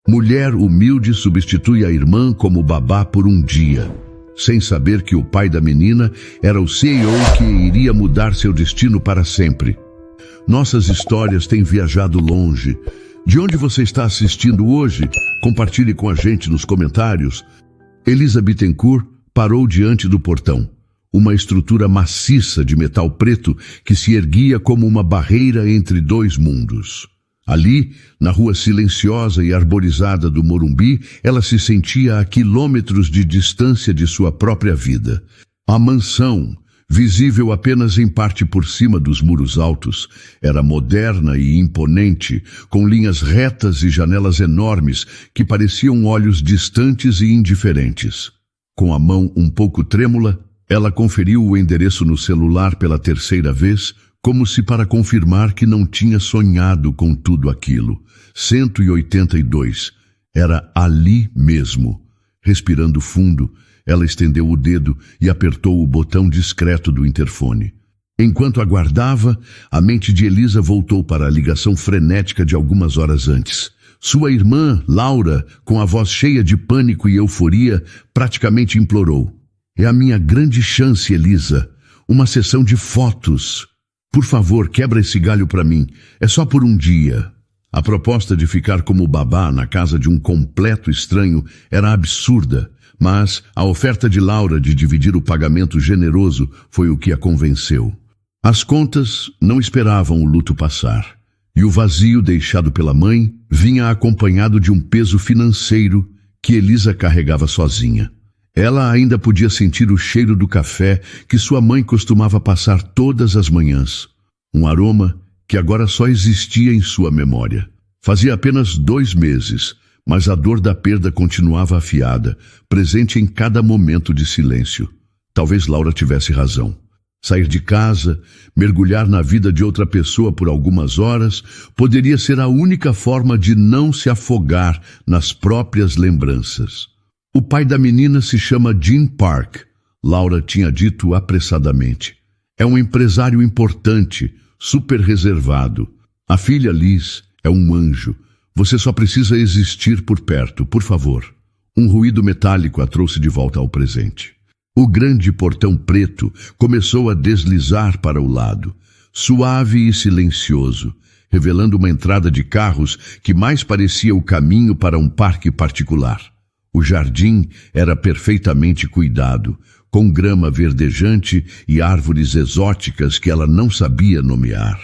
Mulher humilde substitui a irmã como babá por um dia, sem saber que o pai da menina era o CEO que iria mudar seu destino para sempre. Nossas histórias têm viajado longe. De onde você está assistindo hoje? Compartilhe com a gente nos comentários. Elisa Bittencourt parou diante do portão. Uma estrutura maciça de metal preto que se erguia como uma barreira entre dois mundos. Ali, na rua silenciosa e arborizada do Morumbi, ela se sentia a quilômetros de distância de sua própria vida. A mansão, visível apenas em parte por cima dos muros altos, era moderna e imponente, com linhas retas e janelas enormes que pareciam olhos distantes e indiferentes. Com a mão um pouco trêmula, ela conferiu o endereço no celular pela terceira vez, como se para confirmar que não tinha sonhado com tudo aquilo. 182. Era ali mesmo. Respirando fundo, ela estendeu o dedo e apertou o botão discreto do interfone. Enquanto aguardava, a mente de Elisa voltou para a ligação frenética de algumas horas antes. Sua irmã, Laura, com a voz cheia de pânico e euforia, praticamente implorou. É a minha grande chance, Elisa. Uma sessão de fotos. Por favor, quebra esse galho para mim. É só por um dia. A proposta de ficar como babá na casa de um completo estranho era absurda, mas a oferta de Laura de dividir o pagamento generoso foi o que a convenceu. As contas não esperavam o luto passar, e o vazio deixado pela mãe vinha acompanhado de um peso financeiro que Elisa carregava sozinha. Ela ainda podia sentir o cheiro do café que sua mãe costumava passar todas as manhãs. Um aroma que agora só existia em sua memória. Fazia apenas 2 meses, mas a dor da perda continuava afiada, presente em cada momento de silêncio. Talvez Laura tivesse razão. Sair de casa, mergulhar na vida de outra pessoa por algumas horas, poderia ser a única forma de não se afogar nas próprias lembranças. O pai da menina se chama Gene Park, Laura tinha dito apressadamente. É um empresário importante, super reservado. A filha Liz é um anjo. Você só precisa existir por perto, por favor. Um ruído metálico a trouxe de volta ao presente. O grande portão preto começou a deslizar para o lado, suave e silencioso, revelando uma entrada de carros que mais parecia o caminho para um parque particular. O jardim era perfeitamente cuidado, com grama verdejante e árvores exóticas que ela não sabia nomear.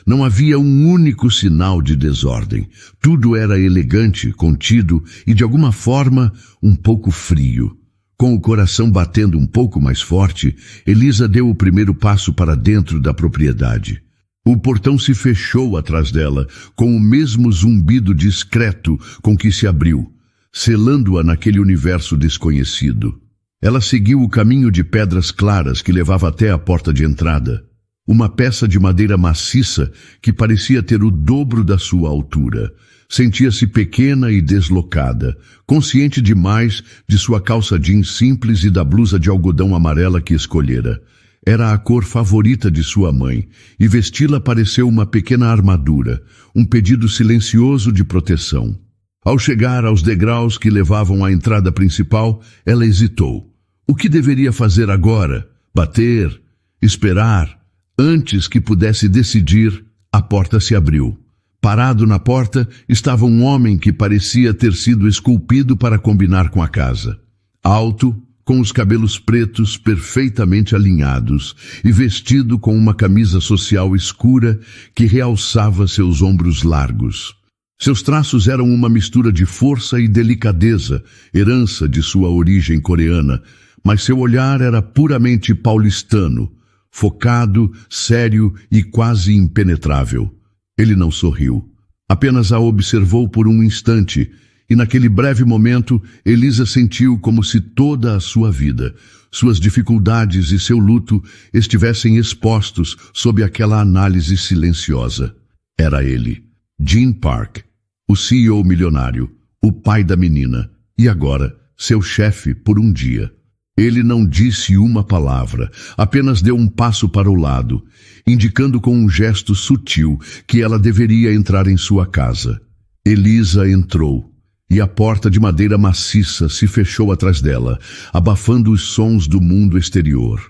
Não havia um único sinal de desordem. Tudo era elegante, contido e, de alguma forma, um pouco frio. Com o coração batendo um pouco mais forte, Elisa deu o primeiro passo para dentro da propriedade. O portão se fechou atrás dela, com o mesmo zumbido discreto com que se abriu, selando-a naquele universo desconhecido. Ela seguiu o caminho de pedras claras que levava até a porta de entrada. Uma peça de madeira maciça que parecia ter o dobro da sua altura. Sentia-se pequena e deslocada, consciente demais de sua calça jeans simples e da blusa de algodão amarela que escolhera. Era a cor favorita de sua mãe, e vesti-la pareceu uma pequena armadura, um pedido silencioso de proteção. Ao chegar aos degraus que levavam à entrada principal, ela hesitou. O que deveria fazer agora? Bater? Esperar? Antes que pudesse decidir, a porta se abriu. Parado na porta estava um homem que parecia ter sido esculpido para combinar com a casa. Alto, com os cabelos pretos perfeitamente alinhados e vestido com uma camisa social escura que realçava seus ombros largos. Seus traços eram uma mistura de força e delicadeza, herança de sua origem coreana, mas seu olhar era puramente paulistano, focado, sério e quase impenetrável. Ele não sorriu, apenas a observou por um instante, e naquele breve momento Elisa sentiu como se toda a sua vida, suas dificuldades e seu luto estivessem expostos sob aquela análise silenciosa. Era ele, Gene Park, o CEO milionário, o pai da menina, e agora seu chefe por um dia. Ele não disse uma palavra, apenas deu um passo para o lado, indicando com um gesto sutil que ela deveria entrar em sua casa. Elisa entrou, e a porta de madeira maciça se fechou atrás dela, abafando os sons do mundo exterior.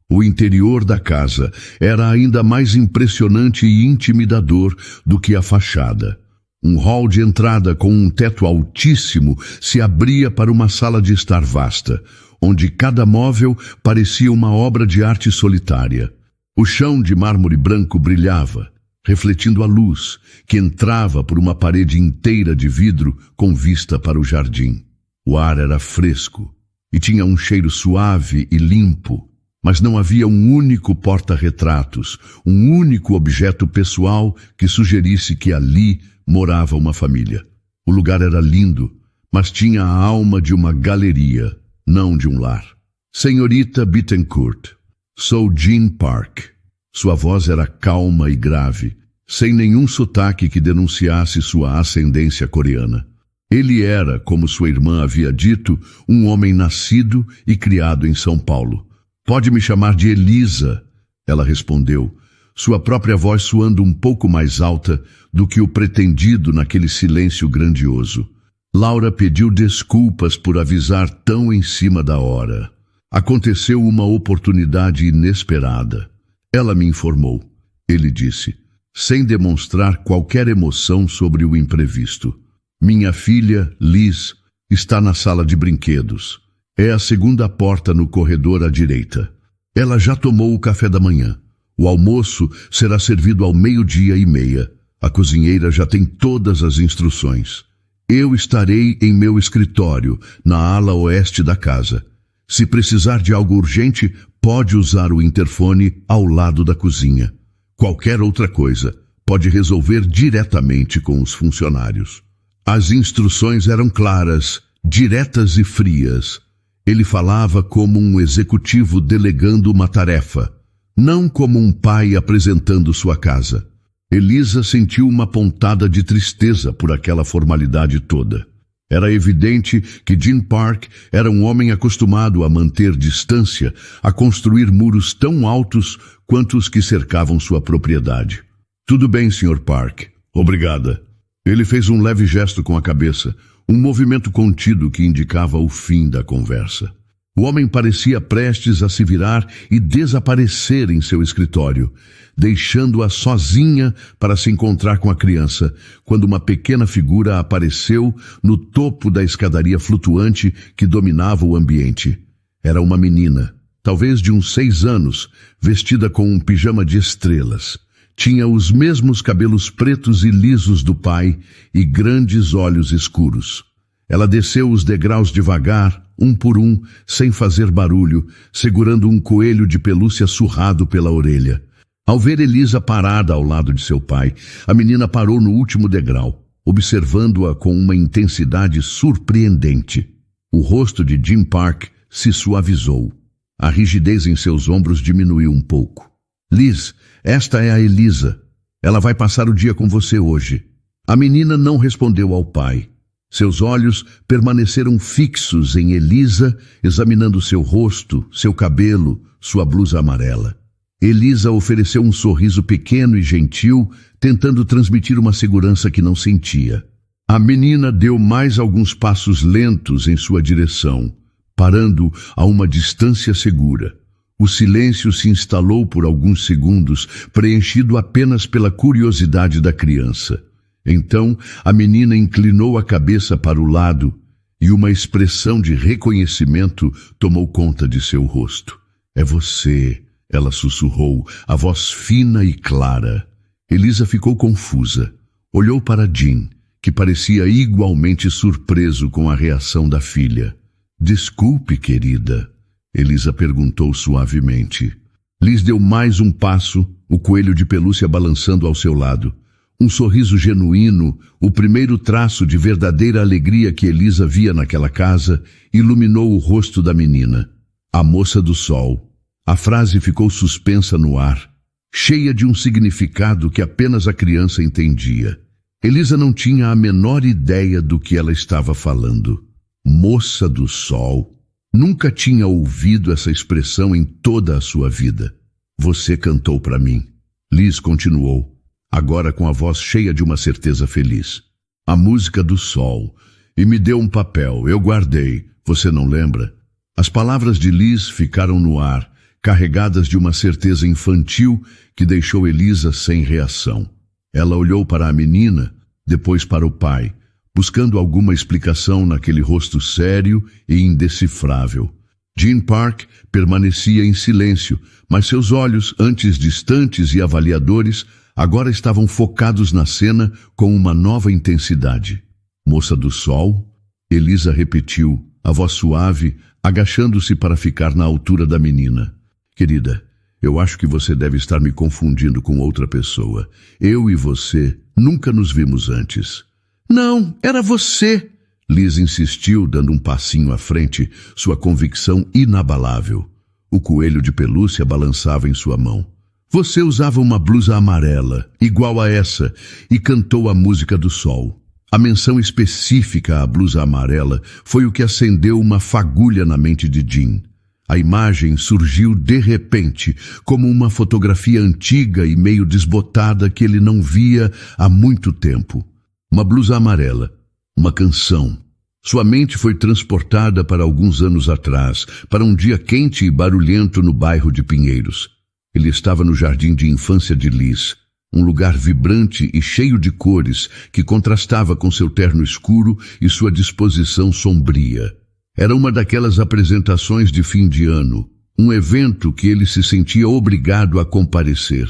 O interior da casa era ainda mais impressionante e intimidador do que a fachada. Um hall de entrada com um teto altíssimo se abria para uma sala de estar vasta, onde cada móvel parecia uma obra de arte solitária. O chão de mármore branco brilhava, refletindo a luz, que entrava por uma parede inteira de vidro com vista para o jardim. O ar era fresco e tinha um cheiro suave e limpo, mas não havia um único porta-retratos, um único objeto pessoal que sugerisse que ali morava uma família. O lugar era lindo, mas tinha a alma de uma galeria, não de um lar. Senhorita Bittencourt, sou Gene Park. Sua voz era calma e grave, sem nenhum sotaque que denunciasse sua ascendência coreana. Ele era, como sua irmã havia dito, um homem nascido e criado em São Paulo. Pode me chamar de Elisa, ela respondeu, sua própria voz soando um pouco mais alta do que o pretendido naquele silêncio grandioso. Laura pediu desculpas por avisar tão em cima da hora. Aconteceu uma oportunidade inesperada. Ela me informou, ele disse, sem demonstrar qualquer emoção sobre o imprevisto. Minha filha, Liz, está na sala de brinquedos. É a segunda porta no corredor à direita. Ela já tomou o café da manhã. O almoço será servido ao 12:30. A cozinheira já tem todas as instruções. Eu estarei em meu escritório, na ala oeste da casa. Se precisar de algo urgente, pode usar o interfone ao lado da cozinha. Qualquer outra coisa, pode resolver diretamente com os funcionários. As instruções eram claras, diretas e frias. Ele falava como um executivo delegando uma tarefa, não como um pai apresentando sua casa. Elisa sentiu uma pontada de tristeza por aquela formalidade toda. Era evidente que Gene Park era um homem acostumado a manter distância, a construir muros tão altos quanto os que cercavam sua propriedade. Tudo bem, Sr. Park. Obrigada. Ele fez um leve gesto com a cabeça, um movimento contido que indicava o fim da conversa. O homem parecia prestes a se virar e desaparecer em seu escritório, deixando-a sozinha para se encontrar com a criança, quando uma pequena figura apareceu no topo da escadaria flutuante que dominava o ambiente. Era uma menina, talvez de uns 6 anos, vestida com um pijama de estrelas. Tinha os mesmos cabelos pretos e lisos do pai e grandes olhos escuros. Ela desceu os degraus devagar, um por um, sem fazer barulho, segurando um coelho de pelúcia surrado pela orelha. Ao ver Elisa parada ao lado de seu pai, a menina parou no último degrau, observando-a com uma intensidade surpreendente. O rosto de Gene Park se suavizou. A rigidez em seus ombros diminuiu um pouco. Liz, esta é a Elisa. Ela vai passar o dia com você hoje. A menina não respondeu ao pai. Seus olhos permaneceram fixos em Elisa, examinando seu rosto, seu cabelo, sua blusa amarela. Elisa ofereceu um sorriso pequeno e gentil, tentando transmitir uma segurança que não sentia. A menina deu mais alguns passos lentos em sua direção, parando a uma distância segura. O silêncio se instalou por alguns segundos, preenchido apenas pela curiosidade da criança. Então, a menina inclinou a cabeça para o lado e uma expressão de reconhecimento tomou conta de seu rosto. É você, ela sussurrou, a voz fina e clara. Elisa ficou confusa. Olhou para Gene, que parecia igualmente surpreso com a reação da filha. Desculpe, querida, Elisa perguntou suavemente. Liz deu mais um passo, o coelho de pelúcia balançando ao seu lado. Um sorriso genuíno, o primeiro traço de verdadeira alegria que Elisa via naquela casa, iluminou o rosto da menina. A moça do sol. A frase ficou suspensa no ar, cheia de um significado que apenas a criança entendia. Elisa não tinha a menor ideia do que ela estava falando. Moça do sol. Nunca tinha ouvido essa expressão em toda a sua vida. Você cantou para mim. Liz continuou, agora com a voz cheia de uma certeza feliz. A música do sol. e me deu um papel. Eu guardei. Você não lembra? As palavras de Liz ficaram no ar, carregadas de uma certeza infantil que deixou Elisa sem reação. Ela olhou para a menina, depois para o pai, buscando alguma explicação naquele rosto sério e indecifrável. Gene Park permanecia em silêncio, mas seus olhos, antes distantes e avaliadores, agora estavam focados na cena com uma nova intensidade. Moça do Sol? Elisa repetiu, a voz suave, agachando-se para ficar na altura da menina. Querida, eu acho que você deve estar me confundindo com outra pessoa. Eu e você nunca nos vimos antes. Não, era você! Liz insistiu, dando um passinho à frente, sua convicção inabalável. O coelho de pelúcia balançava em sua mão. Você usava uma blusa amarela, igual a essa, e cantou a música do sol. A menção específica à blusa amarela foi o que acendeu uma fagulha na mente de Jim. A imagem surgiu de repente, como uma fotografia antiga e meio desbotada que ele não via há muito tempo. Uma blusa amarela, uma canção. Sua mente foi transportada para alguns anos atrás, para um dia quente e barulhento no bairro de Pinheiros. Ele estava no jardim de infância de Liz, um lugar vibrante e cheio de cores que contrastava com seu terno escuro e sua disposição sombria. Era uma daquelas apresentações de fim de ano, um evento que ele se sentia obrigado a comparecer.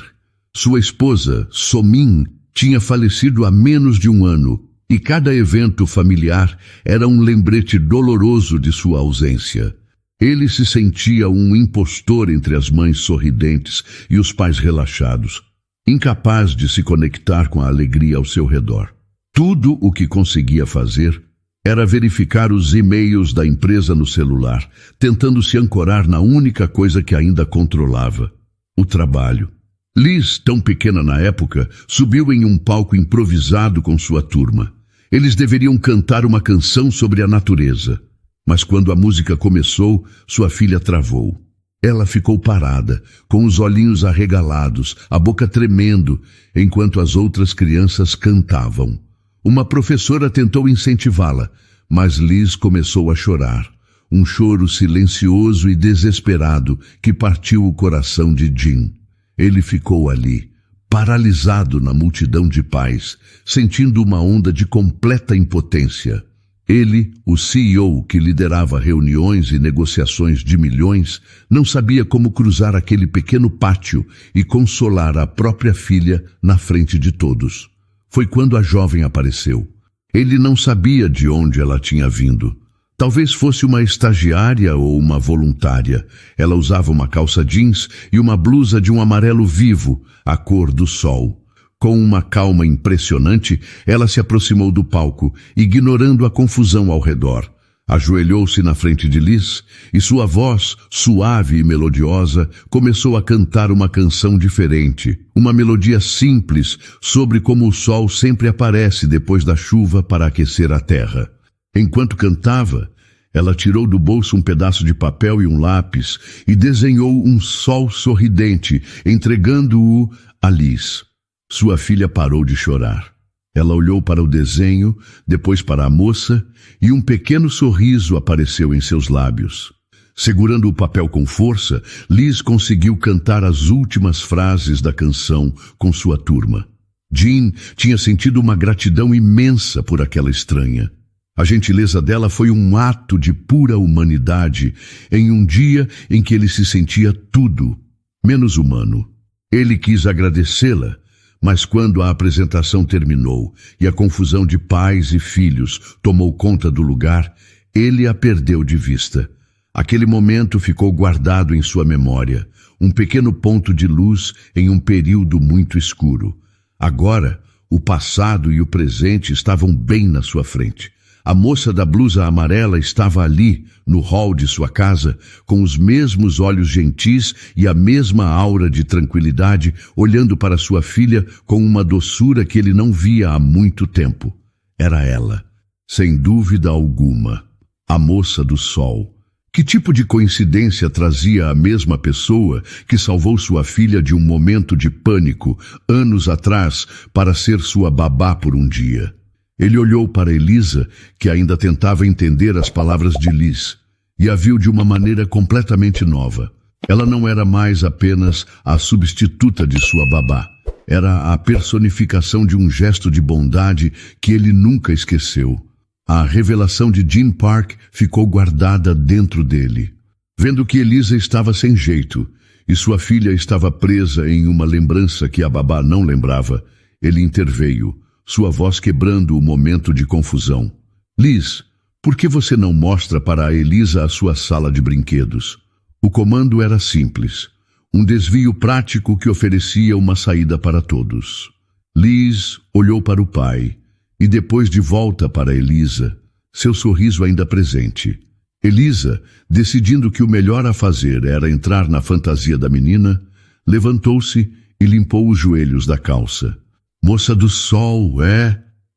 Sua esposa, Somin, tinha falecido há menos de um ano, e cada evento familiar era um lembrete doloroso de sua ausência. Ele se sentia um impostor entre as mães sorridentes e os pais relaxados, incapaz de se conectar com a alegria ao seu redor. Tudo o que conseguia fazer era verificar os e-mails da empresa no celular, tentando se ancorar na única coisa que ainda controlava: o trabalho. Liz, tão pequena na época, subiu em um palco improvisado com sua turma. Eles deveriam cantar uma canção sobre a natureza. Mas quando a música começou, sua filha travou. Ela ficou parada, com os olhinhos arregalados, a boca tremendo, enquanto as outras crianças cantavam. Uma professora tentou incentivá-la, mas Liz começou a chorar. Um choro silencioso e desesperado que partiu o coração de Jim. Ele ficou ali, paralisado na multidão de pais, sentindo uma onda de completa impotência. Ele, o CEO que liderava reuniões e negociações de milhões, não sabia como cruzar aquele pequeno pátio e consolar a própria filha na frente de todos. Foi quando a jovem apareceu. Ele não sabia de onde ela tinha vindo. Talvez fosse uma estagiária ou uma voluntária. Ela usava uma calça jeans e uma blusa de um amarelo vivo, a cor do sol. Com uma calma impressionante, ela se aproximou do palco, ignorando a confusão ao redor. Ajoelhou-se na frente de Liz e sua voz, suave e melodiosa, começou a cantar uma canção diferente, uma melodia simples sobre como o sol sempre aparece depois da chuva para aquecer a terra. Enquanto cantava, ela tirou do bolso um pedaço de papel e um lápis e desenhou um sol sorridente, entregando-o a Liz. Sua filha parou de chorar. Ela olhou para o desenho, depois para a moça, e um pequeno sorriso apareceu em seus lábios. Segurando o papel com força, Liz conseguiu cantar as últimas frases da canção com sua turma. Jean tinha sentido uma gratidão imensa por aquela estranha. A gentileza dela foi um ato de pura humanidade em um dia em que ele se sentia tudo, menos humano. Ele quis agradecê-la, mas quando a apresentação terminou e a confusão de pais e filhos tomou conta do lugar, ele a perdeu de vista. Aquele momento ficou guardado em sua memória, um pequeno ponto de luz em um período muito escuro. Agora, o passado e o presente estavam bem na sua frente. A moça da blusa amarela estava ali, no hall de sua casa, com os mesmos olhos gentis e a mesma aura de tranquilidade, olhando para sua filha com uma doçura que ele não via há muito tempo. Era ela, sem dúvida alguma, a moça do sol. Que tipo de coincidência trazia a mesma pessoa que salvou sua filha de um momento de pânico, anos atrás, para ser sua babá por um dia? Ele olhou para Elisa, que ainda tentava entender as palavras de Liz, e a viu de uma maneira completamente nova. Ela não era mais apenas a substituta de sua babá. Era a personificação de um gesto de bondade que ele nunca esqueceu. A revelação de Jim Park ficou guardada dentro dele. Vendo que Elisa estava sem jeito e sua filha estava presa em uma lembrança que a babá não lembrava, ele interveio, sua voz quebrando o momento de confusão. Liz, por que você não mostra para a Elisa a sua sala de brinquedos? O comando era simples, um desvio prático que oferecia uma saída para todos. Liz olhou para o pai e depois de volta para Elisa, seu sorriso ainda presente. Elisa, decidindo que o melhor a fazer era entrar na fantasia da menina, levantou-se e limpou os joelhos da calça. Moça do Sol,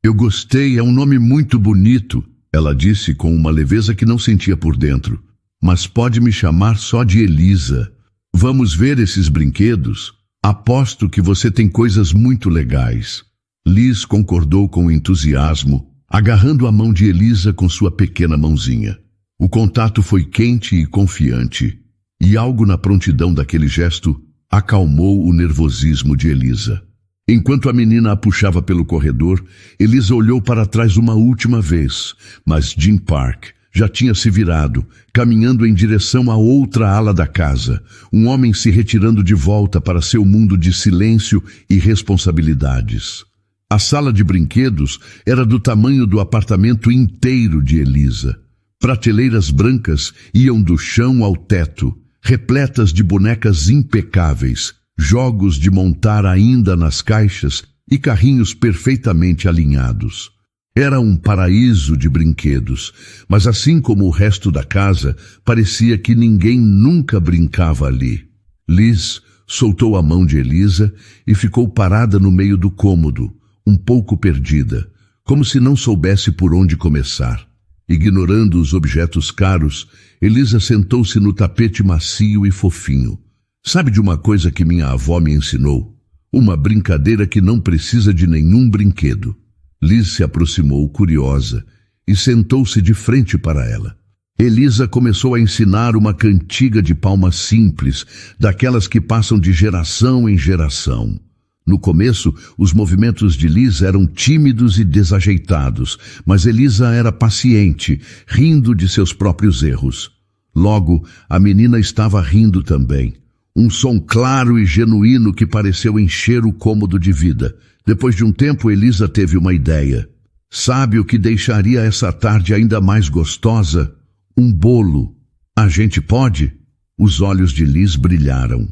eu gostei, é um nome muito bonito, ela disse com uma leveza que não sentia por dentro. Mas pode me chamar só de Elisa. Vamos ver esses brinquedos? Aposto que você tem coisas muito legais. Liz concordou com entusiasmo, agarrando a mão de Elisa com sua pequena mãozinha. O contato foi quente e confiante, e algo na prontidão daquele gesto acalmou o nervosismo de Elisa. Enquanto a menina a puxava pelo corredor, Elisa olhou para trás uma última vez, mas Jim Park já tinha se virado, caminhando em direção à outra ala da casa, um homem se retirando de volta para seu mundo de silêncio e responsabilidades. A sala de brinquedos era do tamanho do apartamento inteiro de Elisa. Prateleiras brancas iam do chão ao teto, repletas de bonecas impecáveis, jogos de montar ainda nas caixas e carrinhos perfeitamente alinhados. Era um paraíso de brinquedos, mas assim como o resto da casa, parecia que ninguém nunca brincava ali. Liz soltou a mão de Elisa e ficou parada no meio do cômodo, um pouco perdida, como se não soubesse por onde começar. Ignorando os objetos caros, Elisa sentou-se no tapete macio e fofinho. Sabe de uma coisa que minha avó me ensinou? Uma brincadeira que não precisa de nenhum brinquedo. Liz se aproximou, curiosa, e sentou-se de frente para ela. Elisa começou a ensinar uma cantiga de palmas simples, daquelas que passam de geração em geração. No começo, os movimentos de Liz eram tímidos e desajeitados, mas Elisa era paciente, rindo de seus próprios erros. Logo, a menina estava rindo também. Um som claro e genuíno que pareceu encher o cômodo de vida. Depois de um tempo, Elisa teve uma ideia. Sabe o que deixaria essa tarde ainda mais gostosa? Um bolo. A gente pode? Os olhos de Liz brilharam.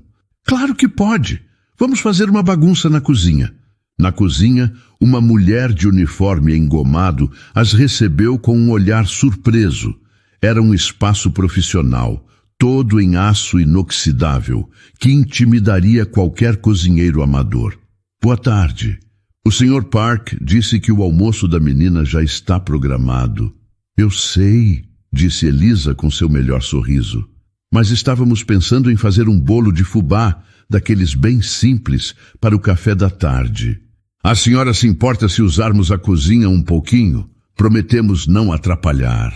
Claro que pode. Vamos fazer uma bagunça na cozinha. Na cozinha, uma mulher de uniforme engomado as recebeu com um olhar surpreso. Era um espaço profissional, todo em aço inoxidável, que intimidaria qualquer cozinheiro amador. Boa tarde. O Sr. Park disse que o almoço da menina já está programado. Eu sei, disse Elisa com seu melhor sorriso. Mas estávamos pensando em fazer um bolo de fubá, daqueles bem simples, para o café da tarde. A senhora se importa se usarmos a cozinha um pouquinho? Prometemos não atrapalhar.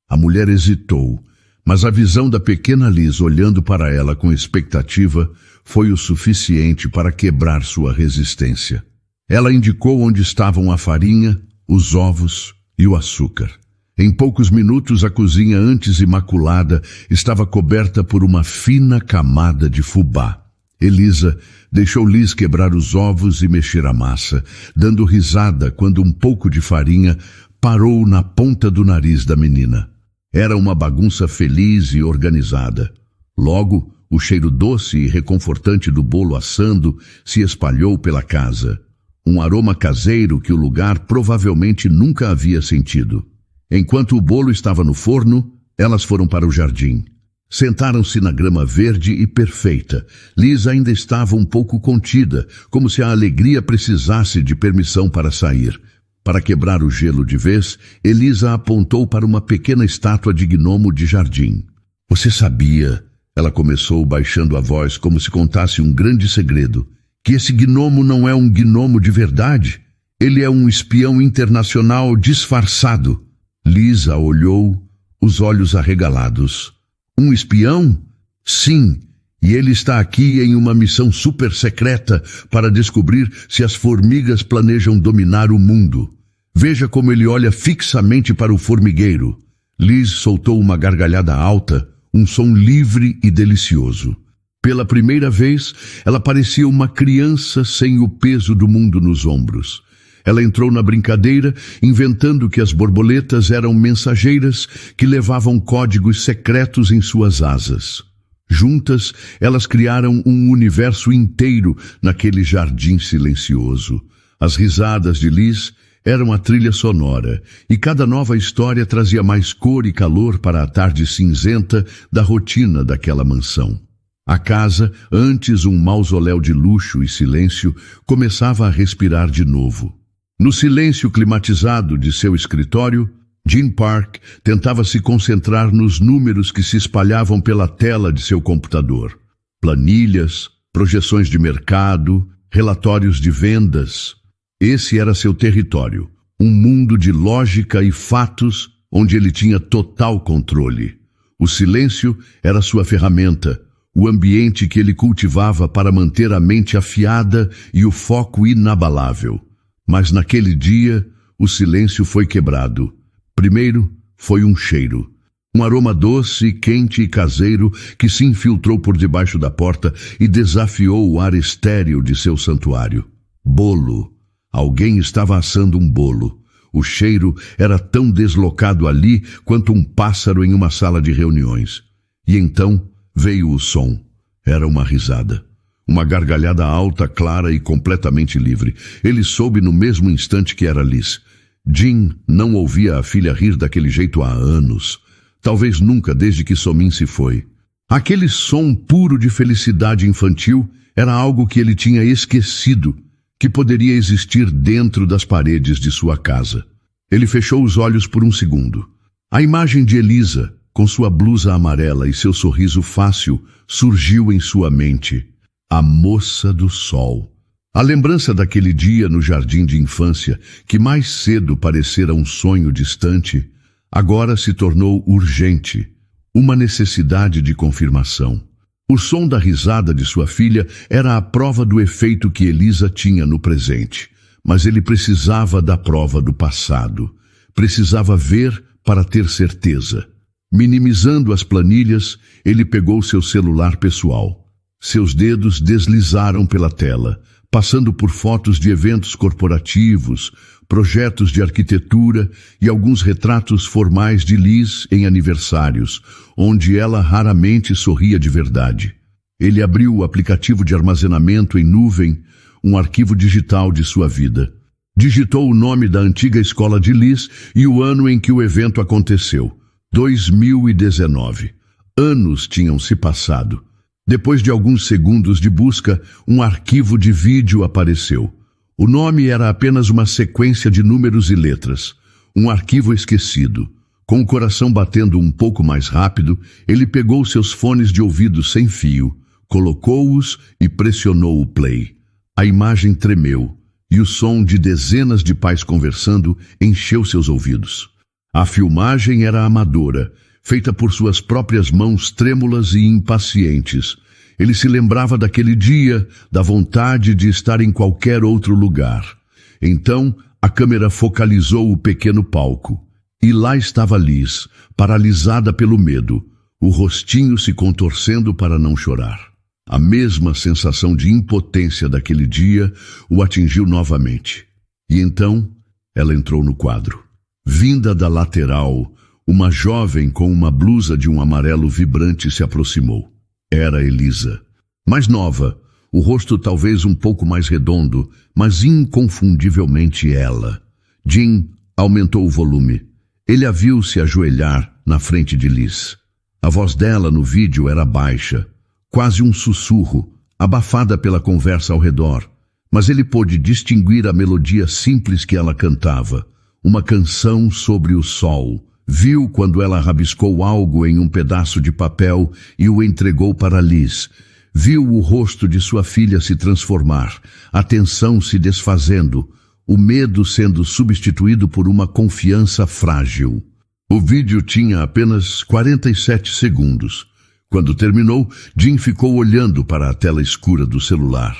A mulher hesitou, mas a visão da pequena Liz olhando para ela com expectativa foi o suficiente para quebrar sua resistência. Ela indicou onde estavam a farinha, os ovos e o açúcar. Em poucos minutos, a cozinha antes imaculada estava coberta por uma fina camada de fubá. Elisa deixou Liz quebrar os ovos e mexer a massa, dando risada quando um pouco de farinha parou na ponta do nariz da menina. Era uma bagunça feliz e organizada. Logo, o cheiro doce e reconfortante do bolo assando se espalhou pela casa. Um aroma caseiro que o lugar provavelmente nunca havia sentido. Enquanto o bolo estava no forno, elas foram para o jardim. Sentaram-se na grama verde e perfeita. Liz ainda estava um pouco contida, como se a alegria precisasse de permissão para sair. Para quebrar o gelo de vez, Elisa apontou para uma pequena estátua de gnomo de jardim. Você sabia, ela começou baixando a voz como se contasse um grande segredo, que esse gnomo não é um gnomo de verdade? Ele é um espião internacional disfarçado. Liz a olhou, os olhos arregalados. Um espião? Sim, e ele está aqui em uma missão super secreta para descobrir se as formigas planejam dominar o mundo. Veja como ele olha fixamente para o formigueiro. Liz soltou uma gargalhada alta, um som livre e delicioso. Pela primeira vez, ela parecia uma criança sem o peso do mundo nos ombros. Ela entrou na brincadeira, inventando que as borboletas eram mensageiras que levavam códigos secretos em suas asas. Juntas, elas criaram um universo inteiro naquele jardim silencioso. As risadas de Liz eram a trilha sonora, e cada nova história trazia mais cor e calor para a tarde cinzenta da rotina daquela mansão. A casa, antes um mausoléu de luxo e silêncio, começava a respirar de novo. No silêncio climatizado de seu escritório, Jean Park tentava se concentrar nos números que se espalhavam pela tela de seu computador. Planilhas, projeções de mercado, relatórios de vendas. Esse era seu território, um mundo de lógica e fatos onde ele tinha total controle. O silêncio era sua ferramenta, o ambiente que ele cultivava para manter a mente afiada e o foco inabalável. Mas naquele dia, o silêncio foi quebrado. Primeiro, foi um cheiro. Um aroma doce, quente e caseiro que se infiltrou por debaixo da porta e desafiou o ar estéril de seu santuário. Bolo. Alguém estava assando um bolo. O cheiro era tão deslocado ali quanto um pássaro em uma sala de reuniões. E então veio o som. Era uma risada. Uma gargalhada alta, clara e completamente livre. Ele soube no mesmo instante que era Liz. Jean não ouvia a filha rir daquele jeito há anos. Talvez nunca desde que Somin se foi. Aquele som puro de felicidade infantil era algo que ele tinha esquecido, que poderia existir dentro das paredes de sua casa. Ele fechou os olhos por um segundo. A imagem de Elisa, com sua blusa amarela e seu sorriso fácil, surgiu em sua mente. A moça do sol. A lembrança daquele dia no jardim de infância, que mais cedo parecera um sonho distante, agora se tornou urgente, uma necessidade de confirmação. O som da risada de sua filha era a prova do efeito que Elisa tinha no presente, mas ele precisava da prova do passado. Precisava ver para ter certeza. Minimizando as planilhas, ele pegou seu celular pessoal. Seus dedos deslizaram pela tela, passando por fotos de eventos corporativos, projetos de arquitetura e alguns retratos formais de Liz em aniversários, onde ela raramente sorria de verdade. Ele abriu o aplicativo de armazenamento em nuvem, um arquivo digital de sua vida. Digitou o nome da antiga escola de Liz e o ano em que o evento aconteceu, 2019. Anos tinham se passado. Depois de alguns segundos de busca, um arquivo de vídeo apareceu. O nome era apenas uma sequência de números e letras. Um arquivo esquecido. Com o coração batendo um pouco mais rápido, ele pegou seus fones de ouvido sem fio, colocou-os e pressionou o play. A imagem tremeu, e o som de dezenas de pais conversando encheu seus ouvidos. A filmagem era amadora, feita por suas próprias mãos trêmulas e impacientes. Ele se lembrava daquele dia, da vontade de estar em qualquer outro lugar. Então, a câmera focalizou o pequeno palco. E lá estava Liz, paralisada pelo medo, o rostinho se contorcendo para não chorar. A mesma sensação de impotência daquele dia o atingiu novamente. E então, ela entrou no quadro. Vinda da lateral, uma jovem com uma blusa de um amarelo vibrante se aproximou. Era Elisa. Mais nova, o rosto talvez um pouco mais redondo, mas inconfundivelmente ela. Jean aumentou o volume. Ele a viu se ajoelhar na frente de Liz. A voz dela no vídeo era baixa, quase um sussurro, abafada pela conversa ao redor, mas ele pôde distinguir a melodia simples que ela cantava, uma canção sobre o sol. Viu quando ela rabiscou algo em um pedaço de papel e o entregou para Liz. Viu o rosto de sua filha se transformar, a tensão se desfazendo, o medo sendo substituído por uma confiança frágil. O vídeo tinha apenas 47 segundos. Quando terminou, Jim ficou olhando para a tela escura do celular.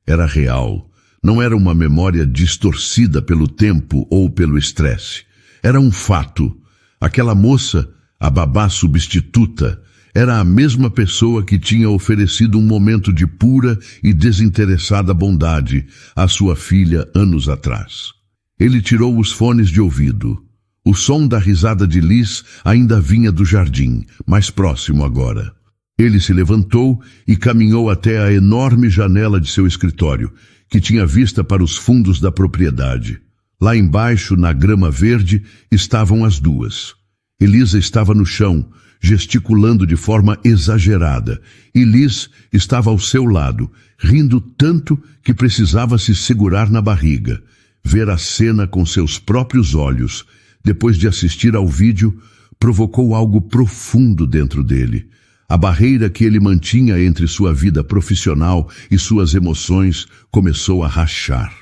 Era real. Não era uma memória distorcida pelo tempo ou pelo estresse. Era um fato. Aquela moça, a babá substituta, era a mesma pessoa que tinha oferecido um momento de pura e desinteressada bondade à sua filha anos atrás. Ele tirou os fones de ouvido. O som da risada de Liz ainda vinha do jardim, mais próximo agora. Ele se levantou e caminhou até a enorme janela de seu escritório, que tinha vista para os fundos da propriedade. Lá embaixo, na grama verde, estavam as duas. Elisa estava no chão, gesticulando de forma exagerada, e Liz estava ao seu lado, rindo tanto que precisava se segurar na barriga. Ver a cena com seus próprios olhos, depois de assistir ao vídeo, provocou algo profundo dentro dele. A barreira que ele mantinha entre sua vida profissional e suas emoções começou a rachar.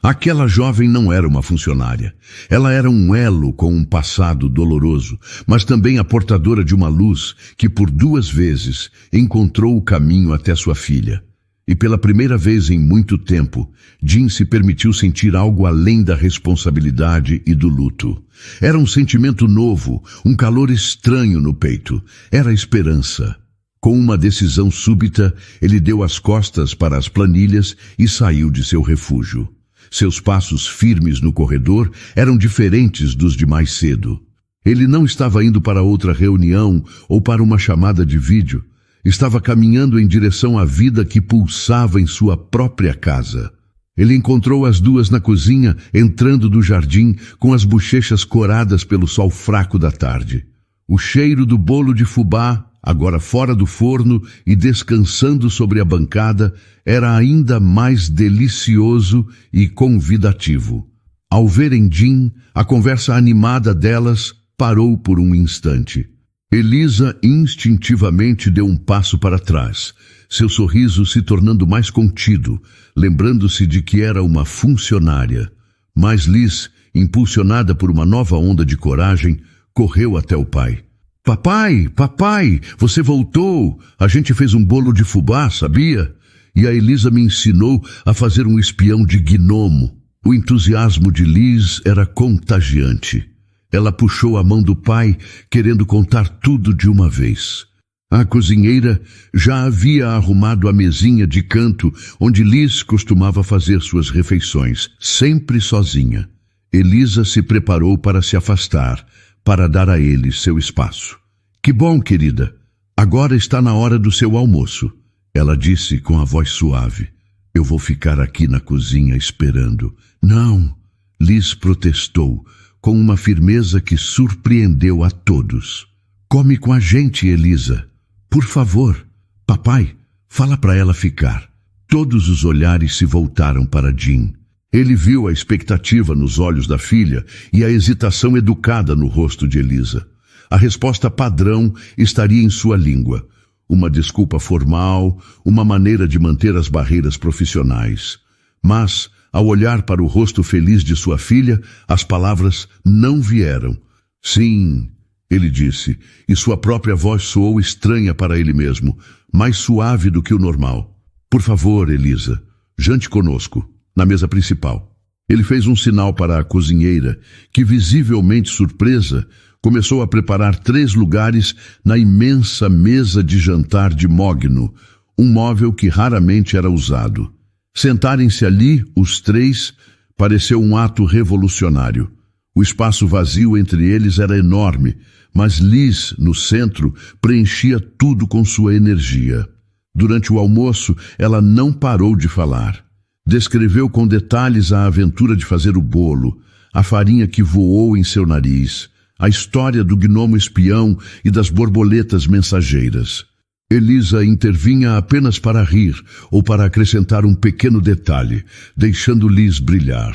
Aquela jovem não era uma funcionária. Ela era um elo com um passado doloroso, mas também a portadora de uma luz que por 2 vezes encontrou o caminho até sua filha. E pela primeira vez em muito tempo, Jim se permitiu sentir algo além da responsabilidade e do luto. Era um sentimento novo, um calor estranho no peito. Era esperança. Com uma decisão súbita, ele deu as costas para as planilhas e saiu de seu refúgio. Seus passos firmes no corredor eram diferentes dos de mais cedo. Ele não estava indo para outra reunião ou para uma chamada de vídeo. Estava caminhando em direção à vida que pulsava em sua própria casa. Ele encontrou as duas na cozinha, entrando do jardim, com as bochechas coradas pelo sol fraco da tarde. O cheiro do bolo de fubá, agora fora do forno e descansando sobre a bancada, era ainda mais delicioso e convidativo. Ao verem Jim, a conversa animada delas parou por um instante. Elisa instintivamente deu um passo para trás, seu sorriso se tornando mais contido, lembrando-se de que era uma funcionária. Mas Liz, impulsionada por uma nova onda de coragem, correu até o pai. Papai, papai, você voltou! A gente fez um bolo de fubá, sabia? E a Elisa me ensinou a fazer um espião de gnomo. O entusiasmo de Liz era contagiante. Ela puxou a mão do pai, querendo contar tudo de uma vez. A cozinheira já havia arrumado a mesinha de canto onde Liz costumava fazer suas refeições, sempre sozinha. Elisa se preparou para se afastar, para dar a ele seu espaço. Que bom, querida. Agora está na hora do seu almoço, ela disse com a voz suave. Eu vou ficar aqui na cozinha esperando. Não, Liz protestou, com uma firmeza que surpreendeu a todos. Come com a gente, Elisa. Por favor. Papai, fala para ela ficar. Todos os olhares se voltaram para Jim. Ele viu a expectativa nos olhos da filha e a hesitação educada no rosto de Elisa. A resposta padrão estaria em sua língua. Uma desculpa formal, uma maneira de manter as barreiras profissionais. Mas, ao olhar para o rosto feliz de sua filha, as palavras não vieram. Sim, ele disse, e sua própria voz soou estranha para ele mesmo, mais suave do que o normal. Por favor, Elisa, jante conosco, na mesa principal. Ele fez um sinal para a cozinheira, que, visivelmente surpresa, começou a preparar 3 lugares na imensa mesa de jantar de mogno, um móvel que raramente era usado. Sentarem-se ali, os 3, pareceu um ato revolucionário. O espaço vazio entre eles era enorme, mas Liz, no centro, preenchia tudo com sua energia. Durante o almoço, ela não parou de falar. Descreveu com detalhes a aventura de fazer o bolo, a farinha que voou em seu nariz, a história do gnomo espião e das borboletas mensageiras. Elisa intervinha apenas para rir ou para acrescentar um pequeno detalhe, deixando Liz brilhar.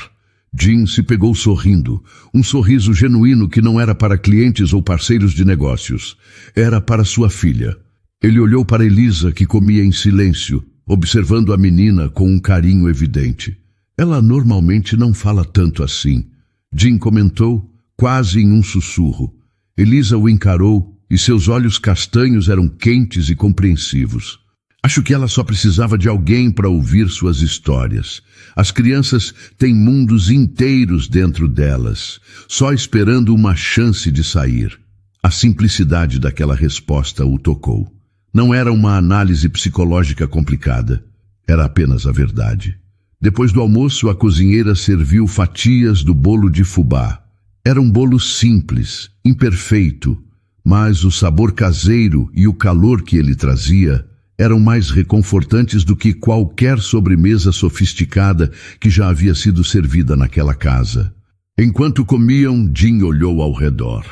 Jim se pegou sorrindo, um sorriso genuíno que não era para clientes ou parceiros de negócios. Era para sua filha. Ele olhou para Elisa, que comia em silêncio, observando a menina com um carinho evidente. Ela normalmente não fala tanto assim. Jim comentou, quase em um sussurro. Elisa o encarou e seus olhos castanhos eram quentes e compreensivos. Acho que ela só precisava de alguém para ouvir suas histórias. As crianças têm mundos inteiros dentro delas, só esperando uma chance de sair. A simplicidade daquela resposta o tocou. Não era uma análise psicológica complicada. Era apenas a verdade. Depois do almoço, a cozinheira serviu fatias do bolo de fubá. Era um bolo simples, imperfeito, mas o sabor caseiro e o calor que ele trazia eram mais reconfortantes do que qualquer sobremesa sofisticada que já havia sido servida naquela casa. Enquanto comiam, Jim olhou ao redor.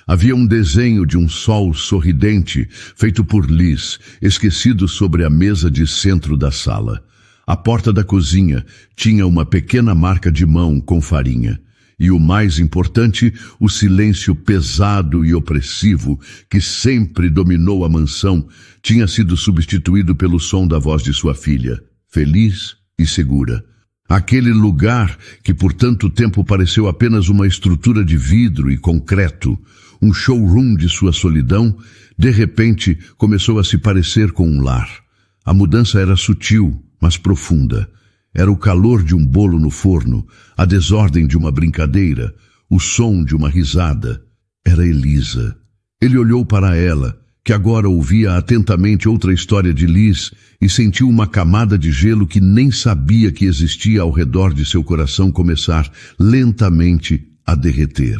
Havia um desenho de um sol sorridente, feito por Liz, esquecido sobre a mesa de centro da sala. A porta da cozinha tinha uma pequena marca de mão com farinha. E o mais importante, o silêncio pesado e opressivo que sempre dominou a mansão tinha sido substituído pelo som da voz de sua filha, feliz e segura. Aquele lugar que por tanto tempo pareceu apenas uma estrutura de vidro e concreto, um showroom de sua solidão, de repente começou a se parecer com um lar. A mudança era sutil, mas profunda. Era o calor de um bolo no forno, a desordem de uma brincadeira, o som de uma risada. Era Elisa. Ele olhou para ela, que agora ouvia atentamente outra história de Liz, e sentiu uma camada de gelo que nem sabia que existia ao redor de seu coração começar lentamente a derreter.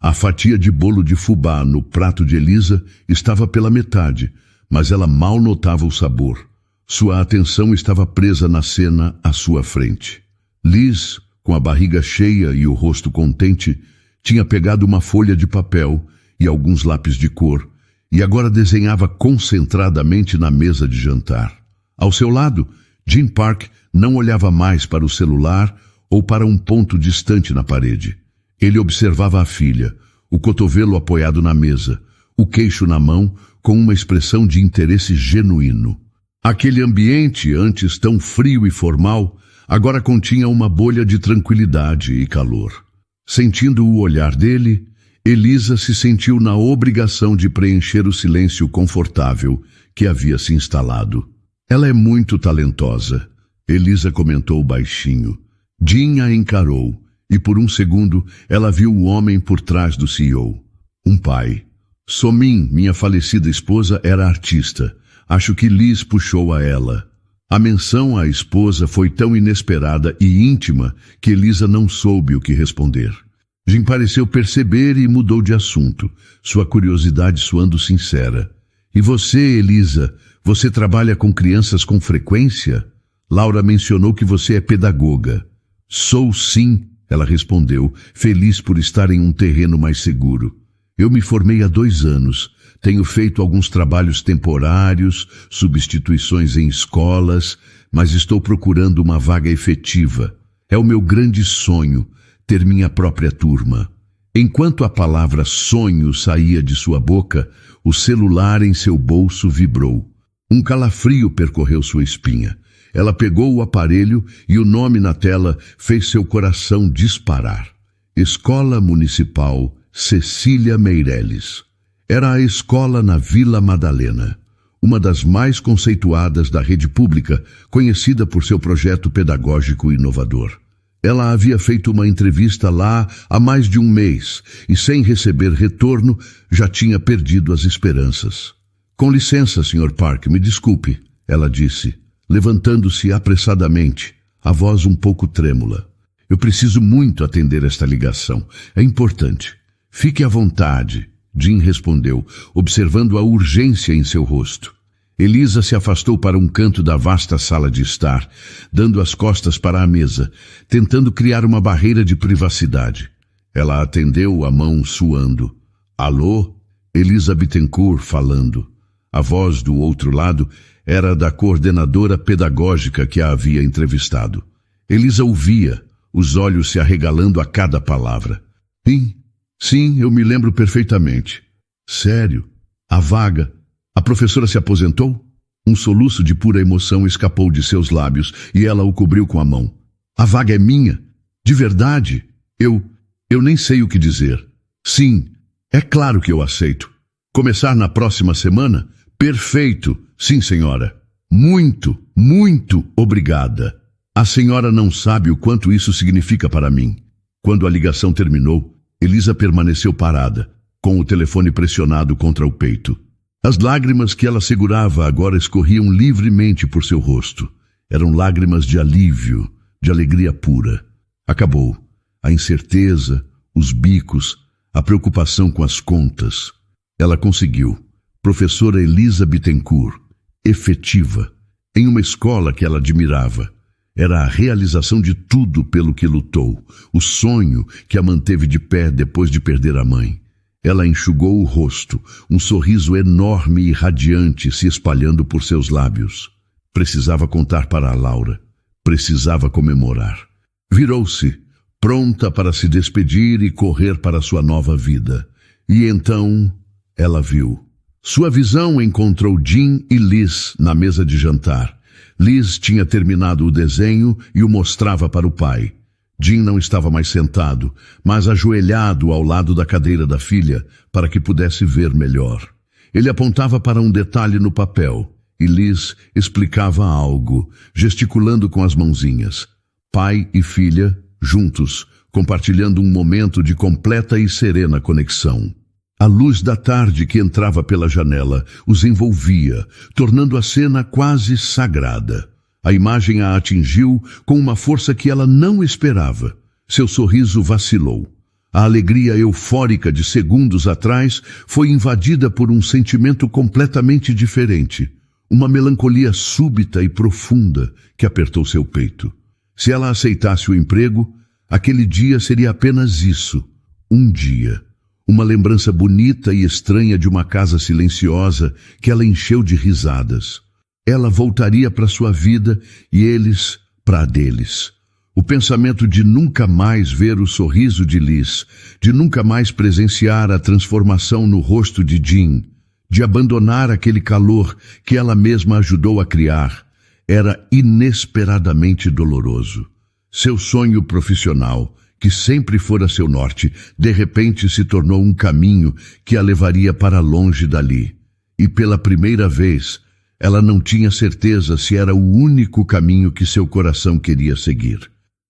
A fatia de bolo de fubá no prato de Elisa estava pela metade, mas ela mal notava o sabor. Sua atenção estava presa na cena à sua frente. Liz, com a barriga cheia e o rosto contente, tinha pegado uma folha de papel e alguns lápis de cor, e agora desenhava concentradamente na mesa de jantar. Ao seu lado, Jim Park não olhava mais para o celular ou para um ponto distante na parede. Ele observava a filha, o cotovelo apoiado na mesa, o queixo na mão, com uma expressão de interesse genuíno. Aquele ambiente, antes tão frio e formal, agora continha uma bolha de tranquilidade e calor. Sentindo o olhar dele, Elisa se sentiu na obrigação de preencher o silêncio confortável que havia se instalado. Ela é muito talentosa, Elisa comentou baixinho. Jim a encarou, e por um segundo ela viu o homem por trás do CEO. Um pai. Somin, minha falecida esposa, era artista. Acho que Liz puxou a ela. A menção à esposa foi tão inesperada e íntima que Elisa não soube o que responder. Jim pareceu perceber e mudou de assunto, sua curiosidade soando sincera. E você, Elisa, você trabalha com crianças com frequência? Laura mencionou que você é pedagoga. Sou sim, ela respondeu, feliz por estar em um terreno mais seguro. Eu me formei há 2 anos. Tenho feito alguns trabalhos temporários, substituições em escolas, mas estou procurando uma vaga efetiva. É o meu grande sonho, ter minha própria turma. Enquanto a palavra sonho saía de sua boca, o celular em seu bolso vibrou. Um calafrio percorreu sua espinha. Ela pegou o aparelho e o nome na tela fez seu coração disparar. Escola Municipal Cecília Meireles. Era a escola na Vila Madalena, uma das mais conceituadas da rede pública, conhecida por seu projeto pedagógico inovador. Ela havia feito uma entrevista lá há mais de 1 mês e, sem receber retorno, já tinha perdido as esperanças. Com licença, Sr. Park, me desculpe, ela disse, levantando-se apressadamente, a voz um pouco trêmula. Eu preciso muito atender esta ligação. É importante. Fique à vontade. Jim respondeu, observando a urgência em seu rosto. Elisa se afastou para um canto da vasta sala de estar, dando as costas para a mesa, tentando criar uma barreira de privacidade. Ela atendeu, a mão suando. Alô? Elisa Bittencourt falando. A voz do outro lado era da coordenadora pedagógica que a havia entrevistado. Elisa ouvia, os olhos se arregalando a cada palavra. Sim, eu me lembro perfeitamente. Sério? A vaga? A professora se aposentou? Um soluço de pura emoção escapou de seus lábios e ela o cobriu com a mão. A vaga é minha? De verdade? Eu nem sei o que dizer. Sim, é claro que eu aceito. Começar na próxima semana? Perfeito, sim, senhora. Muito, muito obrigada. A senhora não sabe o quanto isso significa para mim. Quando a ligação terminou, Elisa permaneceu parada, com o telefone pressionado contra o peito. As lágrimas que ela segurava agora escorriam livremente por seu rosto. Eram lágrimas de alívio, de alegria pura. Acabou. A incerteza, os bicos, a preocupação com as contas. Ela conseguiu. Professora Elisa Bittencourt, efetiva, em uma escola que ela admirava. Era a realização de tudo pelo que lutou, o sonho que a manteve de pé depois de perder a mãe. Ela enxugou o rosto, um sorriso enorme e radiante se espalhando por seus lábios. Precisava contar para a Laura, precisava comemorar. Virou-se, pronta para se despedir e correr para sua nova vida. E então ela viu. Sua visão encontrou Jean e Liz na mesa de jantar. Liz tinha terminado o desenho e o mostrava para o pai. Jean não estava mais sentado, mas ajoelhado ao lado da cadeira da filha para que pudesse ver melhor. Ele apontava para um detalhe no papel e Liz explicava algo, gesticulando com as mãozinhas. Pai e filha, juntos, compartilhando um momento de completa e serena conexão. A luz da tarde que entrava pela janela os envolvia, tornando a cena quase sagrada. A imagem a atingiu com uma força que ela não esperava. Seu sorriso vacilou. A alegria eufórica de segundos atrás foi invadida por um sentimento completamente diferente. Uma melancolia súbita e profunda que apertou seu peito. Se ela aceitasse o emprego, aquele dia seria apenas isso, um dia. Uma lembrança bonita e estranha de uma casa silenciosa que ela encheu de risadas. Ela voltaria para sua vida e eles para a deles. O pensamento de nunca mais ver o sorriso de Liz, de nunca mais presenciar a transformação no rosto de Jean, de abandonar aquele calor que ela mesma ajudou a criar, era inesperadamente doloroso. Seu sonho profissional, que sempre fora seu norte, de repente se tornou um caminho que a levaria para longe dali. E pela primeira vez, ela não tinha certeza se era o único caminho que seu coração queria seguir.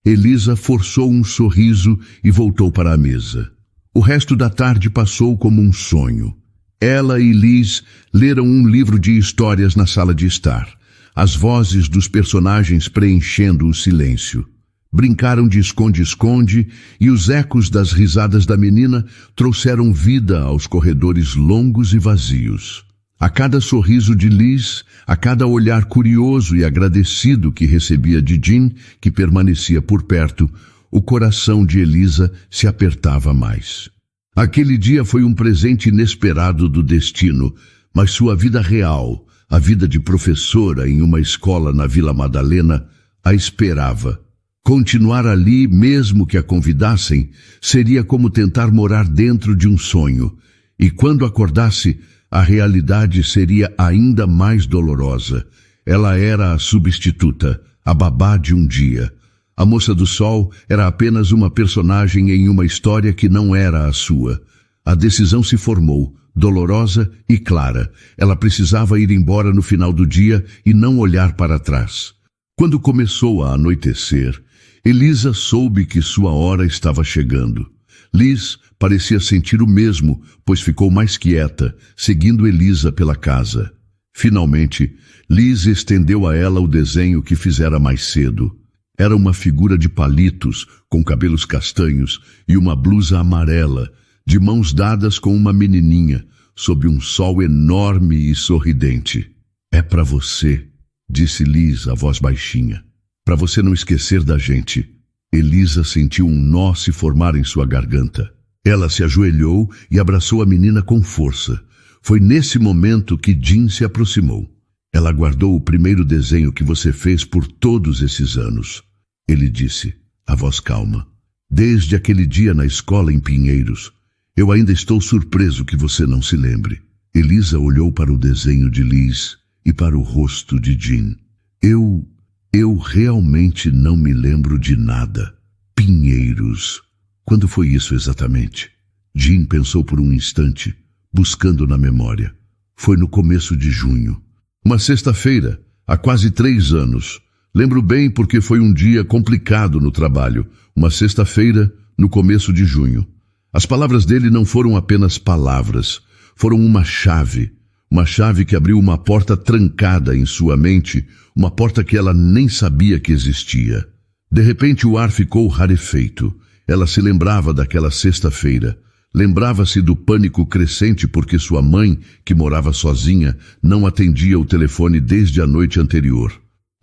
Elisa forçou um sorriso e voltou para a mesa. O resto da tarde passou como um sonho. Ela e Liz leram um livro de histórias na sala de estar, as vozes dos personagens preenchendo o silêncio. Brincaram de esconde-esconde e os ecos das risadas da menina trouxeram vida aos corredores longos e vazios. A cada sorriso de Liz, a cada olhar curioso e agradecido que recebia de Jean, que permanecia por perto, o coração de Elisa se apertava mais. Aquele dia foi um presente inesperado do destino, mas sua vida real, a vida de professora em uma escola na Vila Madalena, a esperava. Continuar ali, mesmo que a convidassem, seria como tentar morar dentro de um sonho, e quando acordasse, a realidade seria ainda mais dolorosa. Ela era a substituta, a babá de um dia. A Moça do Sol era apenas uma personagem em uma história que não era a sua. A decisão se formou, dolorosa e clara. Ela precisava ir embora no final do dia e não olhar para trás. Quando começou a anoitecer, Elisa soube que sua hora estava chegando. Liz parecia sentir o mesmo, pois ficou mais quieta, seguindo Elisa pela casa. Finalmente, Liz estendeu a ela o desenho que fizera mais cedo. Era uma figura de palitos, com cabelos castanhos e uma blusa amarela, de mãos dadas com uma menininha, sob um sol enorme e sorridente. "É para você", disse Liz, a voz baixinha. "Para você não esquecer da gente." Elisa sentiu um nó se formar em sua garganta. Ela se ajoelhou e abraçou a menina com força. Foi nesse momento que Jean se aproximou. "Ela guardou o primeiro desenho que você fez por todos esses anos." Ele disse, a voz calma. "Desde aquele dia na escola em Pinheiros, eu ainda estou surpreso que você não se lembre." Elisa olhou para o desenho de Liz e para o rosto de Jean. Eu realmente não me lembro de nada. Pinheiros. Quando foi isso exatamente? Jean pensou por um instante, buscando na memória. Foi no começo de junho. Uma sexta-feira, há quase 3 anos. Lembro bem porque foi um dia complicado no trabalho. Uma sexta-feira, no começo de junho. As palavras dele não foram apenas palavras. Foram uma chave que abriu uma porta trancada em sua mente, uma porta que ela nem sabia que existia. De repente o ar ficou rarefeito. Ela se lembrava daquela sexta-feira. Lembrava-se do pânico crescente porque sua mãe, que morava sozinha, não atendia o telefone desde a noite anterior.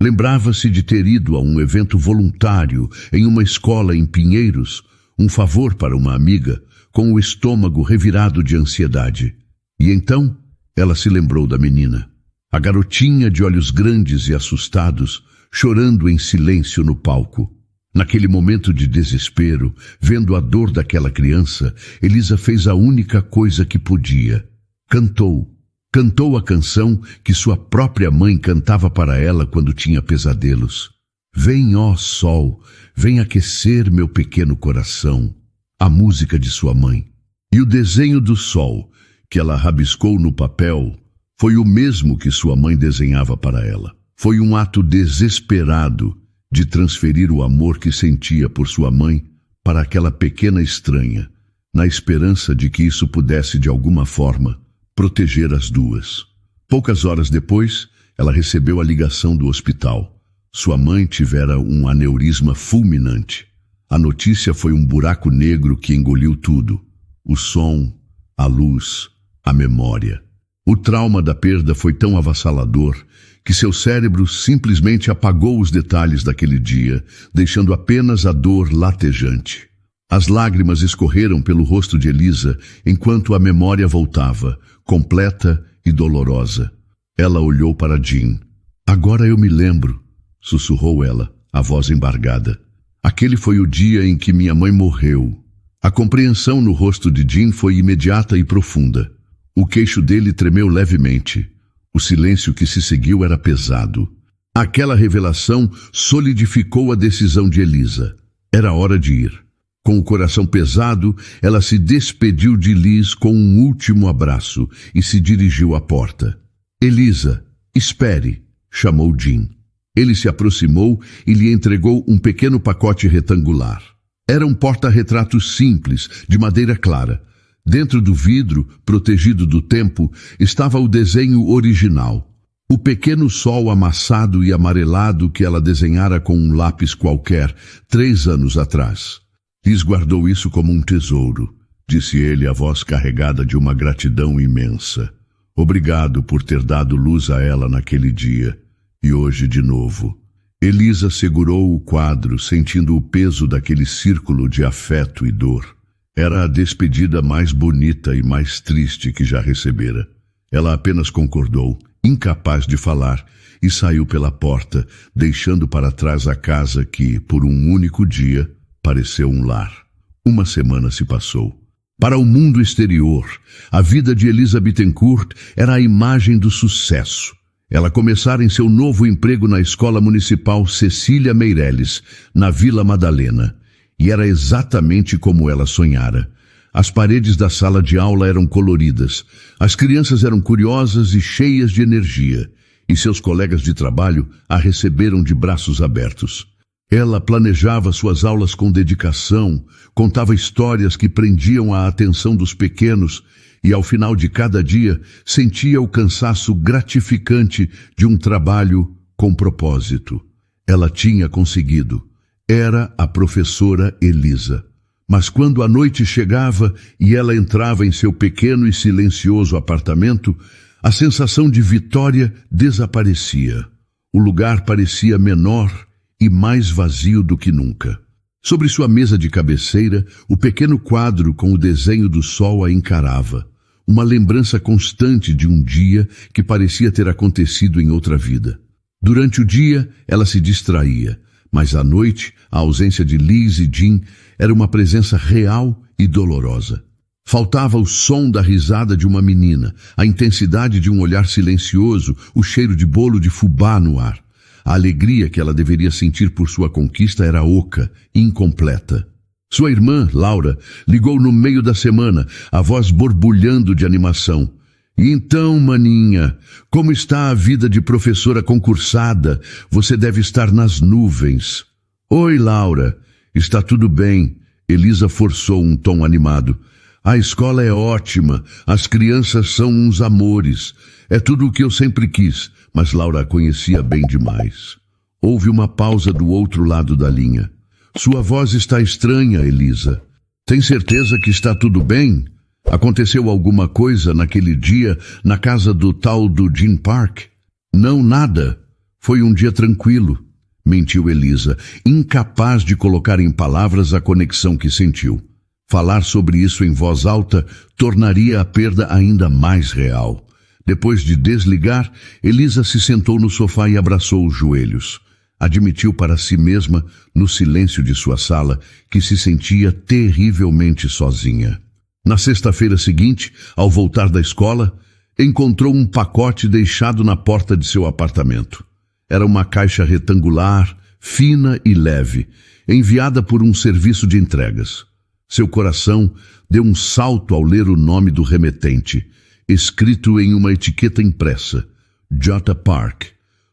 Lembrava-se de ter ido a um evento voluntário em uma escola em Pinheiros, um favor para uma amiga, com o estômago revirado de ansiedade. E então ela se lembrou da menina, a garotinha de olhos grandes e assustados, chorando em silêncio no palco. Naquele momento de desespero, vendo a dor daquela criança, Elisa fez a única coisa que podia. Cantou. Cantou a canção que sua própria mãe cantava para ela quando tinha pesadelos. Vem, ó sol, vem aquecer meu pequeno coração. A música de sua mãe. E o desenho do sol, que ela rabiscou no papel, foi o mesmo que sua mãe desenhava para ela. Foi um ato desesperado de transferir o amor que sentia por sua mãe para aquela pequena estranha, na esperança de que isso pudesse, de alguma forma, proteger as duas. Poucas horas depois, ela recebeu a ligação do hospital. Sua mãe tivera um aneurisma fulminante. A notícia foi um buraco negro que engoliu tudo. O som, a luz, a memória. O trauma da perda foi tão avassalador que seu cérebro simplesmente apagou os detalhes daquele dia, deixando apenas a dor latejante. As lágrimas escorreram pelo rosto de Elisa enquanto a memória voltava, completa e dolorosa. Ela olhou para Jean. Agora eu me lembro, sussurrou ela, a voz embargada. Aquele foi o dia em que minha mãe morreu. A compreensão no rosto de Jean foi imediata e profunda. O queixo dele tremeu levemente. O silêncio que se seguiu era pesado. Aquela revelação solidificou a decisão de Elisa. Era hora de ir. Com o coração pesado, ela se despediu de Liz com um último abraço e se dirigiu à porta. Elisa, espere, chamou Jean. Ele se aproximou e lhe entregou um pequeno pacote retangular. Era um porta-retrato simples, de madeira clara. Dentro do vidro, protegido do tempo, estava o desenho original. O pequeno sol amassado e amarelado que ela desenhara com um lápis qualquer 3 anos atrás. Liz guardou isso como um tesouro, disse ele, a voz carregada de uma gratidão imensa. Obrigado por ter dado luz a ela naquele dia, e hoje de novo. Elisa segurou o quadro, sentindo o peso daquele círculo de afeto e dor. Era a despedida mais bonita e mais triste que já recebera. Ela apenas concordou, incapaz de falar, e saiu pela porta, deixando para trás a casa que, por um único dia, pareceu um lar. 1 semana se passou. Para o mundo exterior, a vida de Elisa Bittencourt era a imagem do sucesso. Ela começara em seu novo emprego na Escola Municipal Cecília Meireles, na Vila Madalena. E era exatamente como ela sonhara. As paredes da sala de aula eram coloridas, as crianças eram curiosas e cheias de energia, e seus colegas de trabalho a receberam de braços abertos. Ela planejava suas aulas com dedicação, contava histórias que prendiam a atenção dos pequenos, e ao final de cada dia sentia o cansaço gratificante de um trabalho com propósito. Ela tinha conseguido. Era a professora Elisa. Mas quando a noite chegava e ela entrava em seu pequeno e silencioso apartamento, a sensação de vitória desaparecia. O lugar parecia menor e mais vazio do que nunca. Sobre sua mesa de cabeceira, o pequeno quadro com o desenho do sol a encarava. Uma lembrança constante de um dia que parecia ter acontecido em outra vida. Durante o dia, ela se distraía. Mas à noite, a ausência de Liz e Jean era uma presença real e dolorosa. Faltava o som da risada de uma menina, a intensidade de um olhar silencioso, o cheiro de bolo de fubá no ar. A alegria que ela deveria sentir por sua conquista era oca, incompleta. Sua irmã, Laura, ligou no meio da semana, a voz borbulhando de animação. E então, maninha, como está a vida de professora concursada? Você deve estar nas nuvens. Oi, Laura. Está tudo bem. Elisa forçou um tom animado. A escola é ótima, as crianças são uns amores. É tudo o que eu sempre quis, mas Laura a conhecia bem demais. Houve uma pausa do outro lado da linha. Sua voz está estranha, Elisa. Tem certeza que está tudo bem? Aconteceu alguma coisa naquele dia na casa do tal do Jim Park? Não, nada. Foi um dia tranquilo, mentiu Elisa, incapaz de colocar em palavras a conexão que sentiu. Falar sobre isso em voz alta tornaria a perda ainda mais real. Depois de desligar, Elisa se sentou no sofá e abraçou os joelhos. Admitiu para si mesma, no silêncio de sua sala, que se sentia terrivelmente sozinha. Na sexta-feira seguinte, ao voltar da escola, encontrou um pacote deixado na porta de seu apartamento. Era uma caixa retangular, fina e leve, enviada por um serviço de entregas. Seu coração deu um salto ao ler o nome do remetente, escrito em uma etiqueta impressa, J. Park.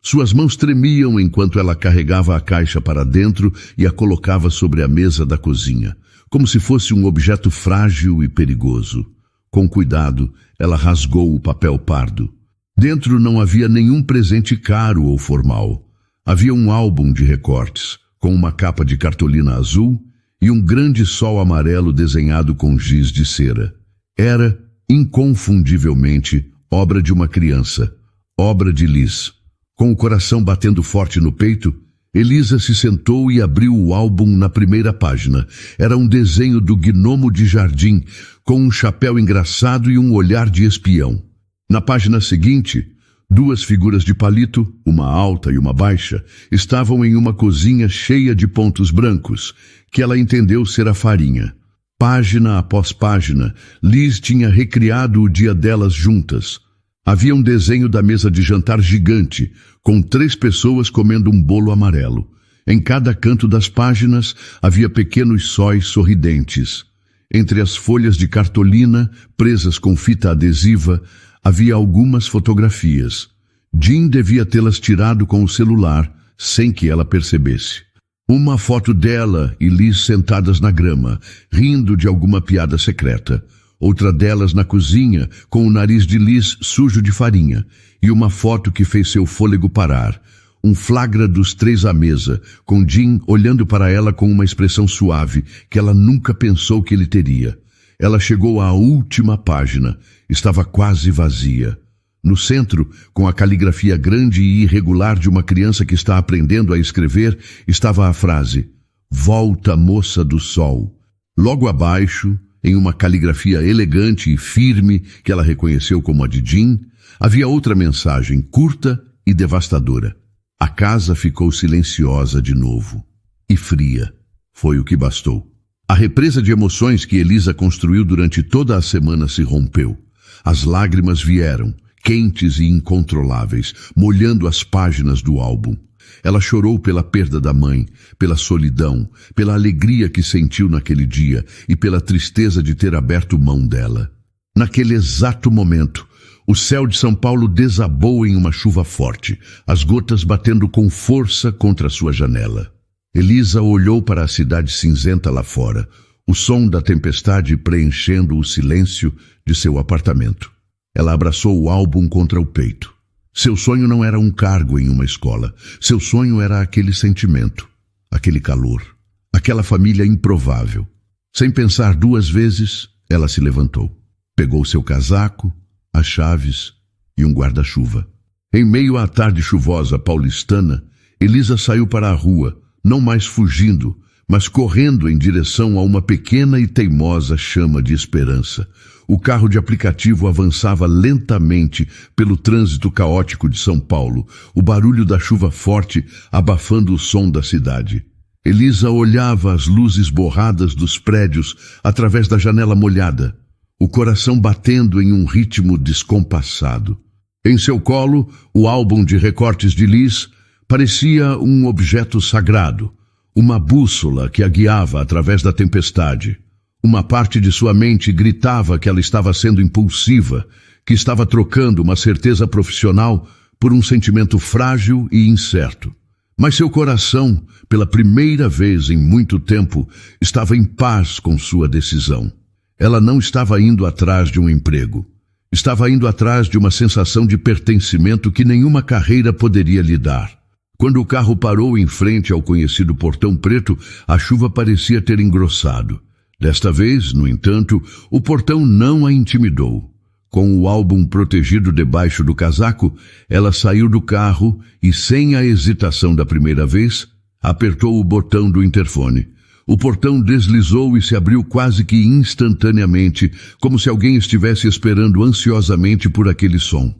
Suas mãos tremiam enquanto ela carregava a caixa para dentro e a colocava sobre a mesa da cozinha, como se fosse um objeto frágil e perigoso. Com cuidado, ela rasgou o papel pardo. Dentro não havia nenhum presente caro ou formal. Havia um álbum de recortes, com uma capa de cartolina azul e um grande sol amarelo desenhado com giz de cera. Era, inconfundivelmente, obra de uma criança, obra de Liz. Com o coração batendo forte no peito, Elisa se sentou e abriu o álbum na primeira página. Era um desenho do gnomo de jardim, com um chapéu engraçado e um olhar de espião. Na página seguinte, duas figuras de palito, uma alta e uma baixa, estavam em uma cozinha cheia de pontos brancos, que ela entendeu ser a farinha. Página após página, Liz tinha recriado o dia delas juntas. Havia um desenho da mesa de jantar gigante, com 3 pessoas comendo um bolo amarelo. Em cada canto das páginas havia pequenos sóis sorridentes. Entre as folhas de cartolina, presas com fita adesiva, havia algumas fotografias. Jim devia tê-las tirado com o celular, sem que ela percebesse. Uma foto dela e Liz sentadas na grama, rindo de alguma piada secreta. Outra delas na cozinha, com o nariz de Liz sujo de farinha, e uma foto que fez seu fôlego parar. Um flagra dos 3 à mesa, com Jim olhando para ela com uma expressão suave, que ela nunca pensou que ele teria. Ela chegou à última página. Estava quase vazia. No centro, com a caligrafia grande e irregular de uma criança que está aprendendo a escrever, estava a frase, "Volta, moça do sol". Logo abaixo, em uma caligrafia elegante e firme, que ela reconheceu como a de Jim, havia outra mensagem, curta e devastadora. A casa ficou silenciosa de novo. E fria. Foi o que bastou. A represa de emoções que Elisa construiu durante toda a semana se rompeu. As lágrimas vieram, quentes e incontroláveis, molhando as páginas do álbum. Ela chorou pela perda da mãe, pela solidão, pela alegria que sentiu naquele dia e pela tristeza de ter aberto mão dela. Naquele exato momento, o céu de São Paulo desabou em uma chuva forte, as gotas batendo com força contra sua janela. Elisa olhou para a cidade cinzenta lá fora, o som da tempestade preenchendo o silêncio de seu apartamento. Ela abraçou o álbum contra o peito. Seu sonho não era um cargo em uma escola. Seu sonho era aquele sentimento, aquele calor, aquela família improvável. Sem pensar 2 vezes, ela se levantou. Pegou seu casaco, as chaves e um guarda-chuva. Em meio à tarde chuvosa paulistana, Elisa saiu para a rua, não mais fugindo, mas correndo em direção a uma pequena e teimosa chama de esperança. O carro de aplicativo avançava lentamente pelo trânsito caótico de São Paulo, o barulho da chuva forte abafando o som da cidade. Elisa olhava as luzes borradas dos prédios através da janela molhada, o coração batendo em um ritmo descompassado. Em seu colo, o álbum de recortes de Liz Parecia um objeto sagrado, uma bússola que a guiava através da tempestade. Uma parte de sua mente gritava que ela estava sendo impulsiva, que estava trocando uma certeza profissional por um sentimento frágil e incerto. Mas seu coração, pela primeira vez em muito tempo, estava em paz com sua decisão. Ela não estava indo atrás de um emprego. Estava indo atrás de uma sensação de pertencimento que nenhuma carreira poderia lhe dar. Quando o carro parou em frente ao conhecido Portão Preto, a chuva parecia ter engrossado. Desta vez, no entanto, o portão não a intimidou. Com o álbum protegido debaixo do casaco, ela saiu do carro e, sem a hesitação da primeira vez, apertou o botão do interfone. O portão deslizou e se abriu quase que instantaneamente, como se alguém estivesse esperando ansiosamente por aquele som.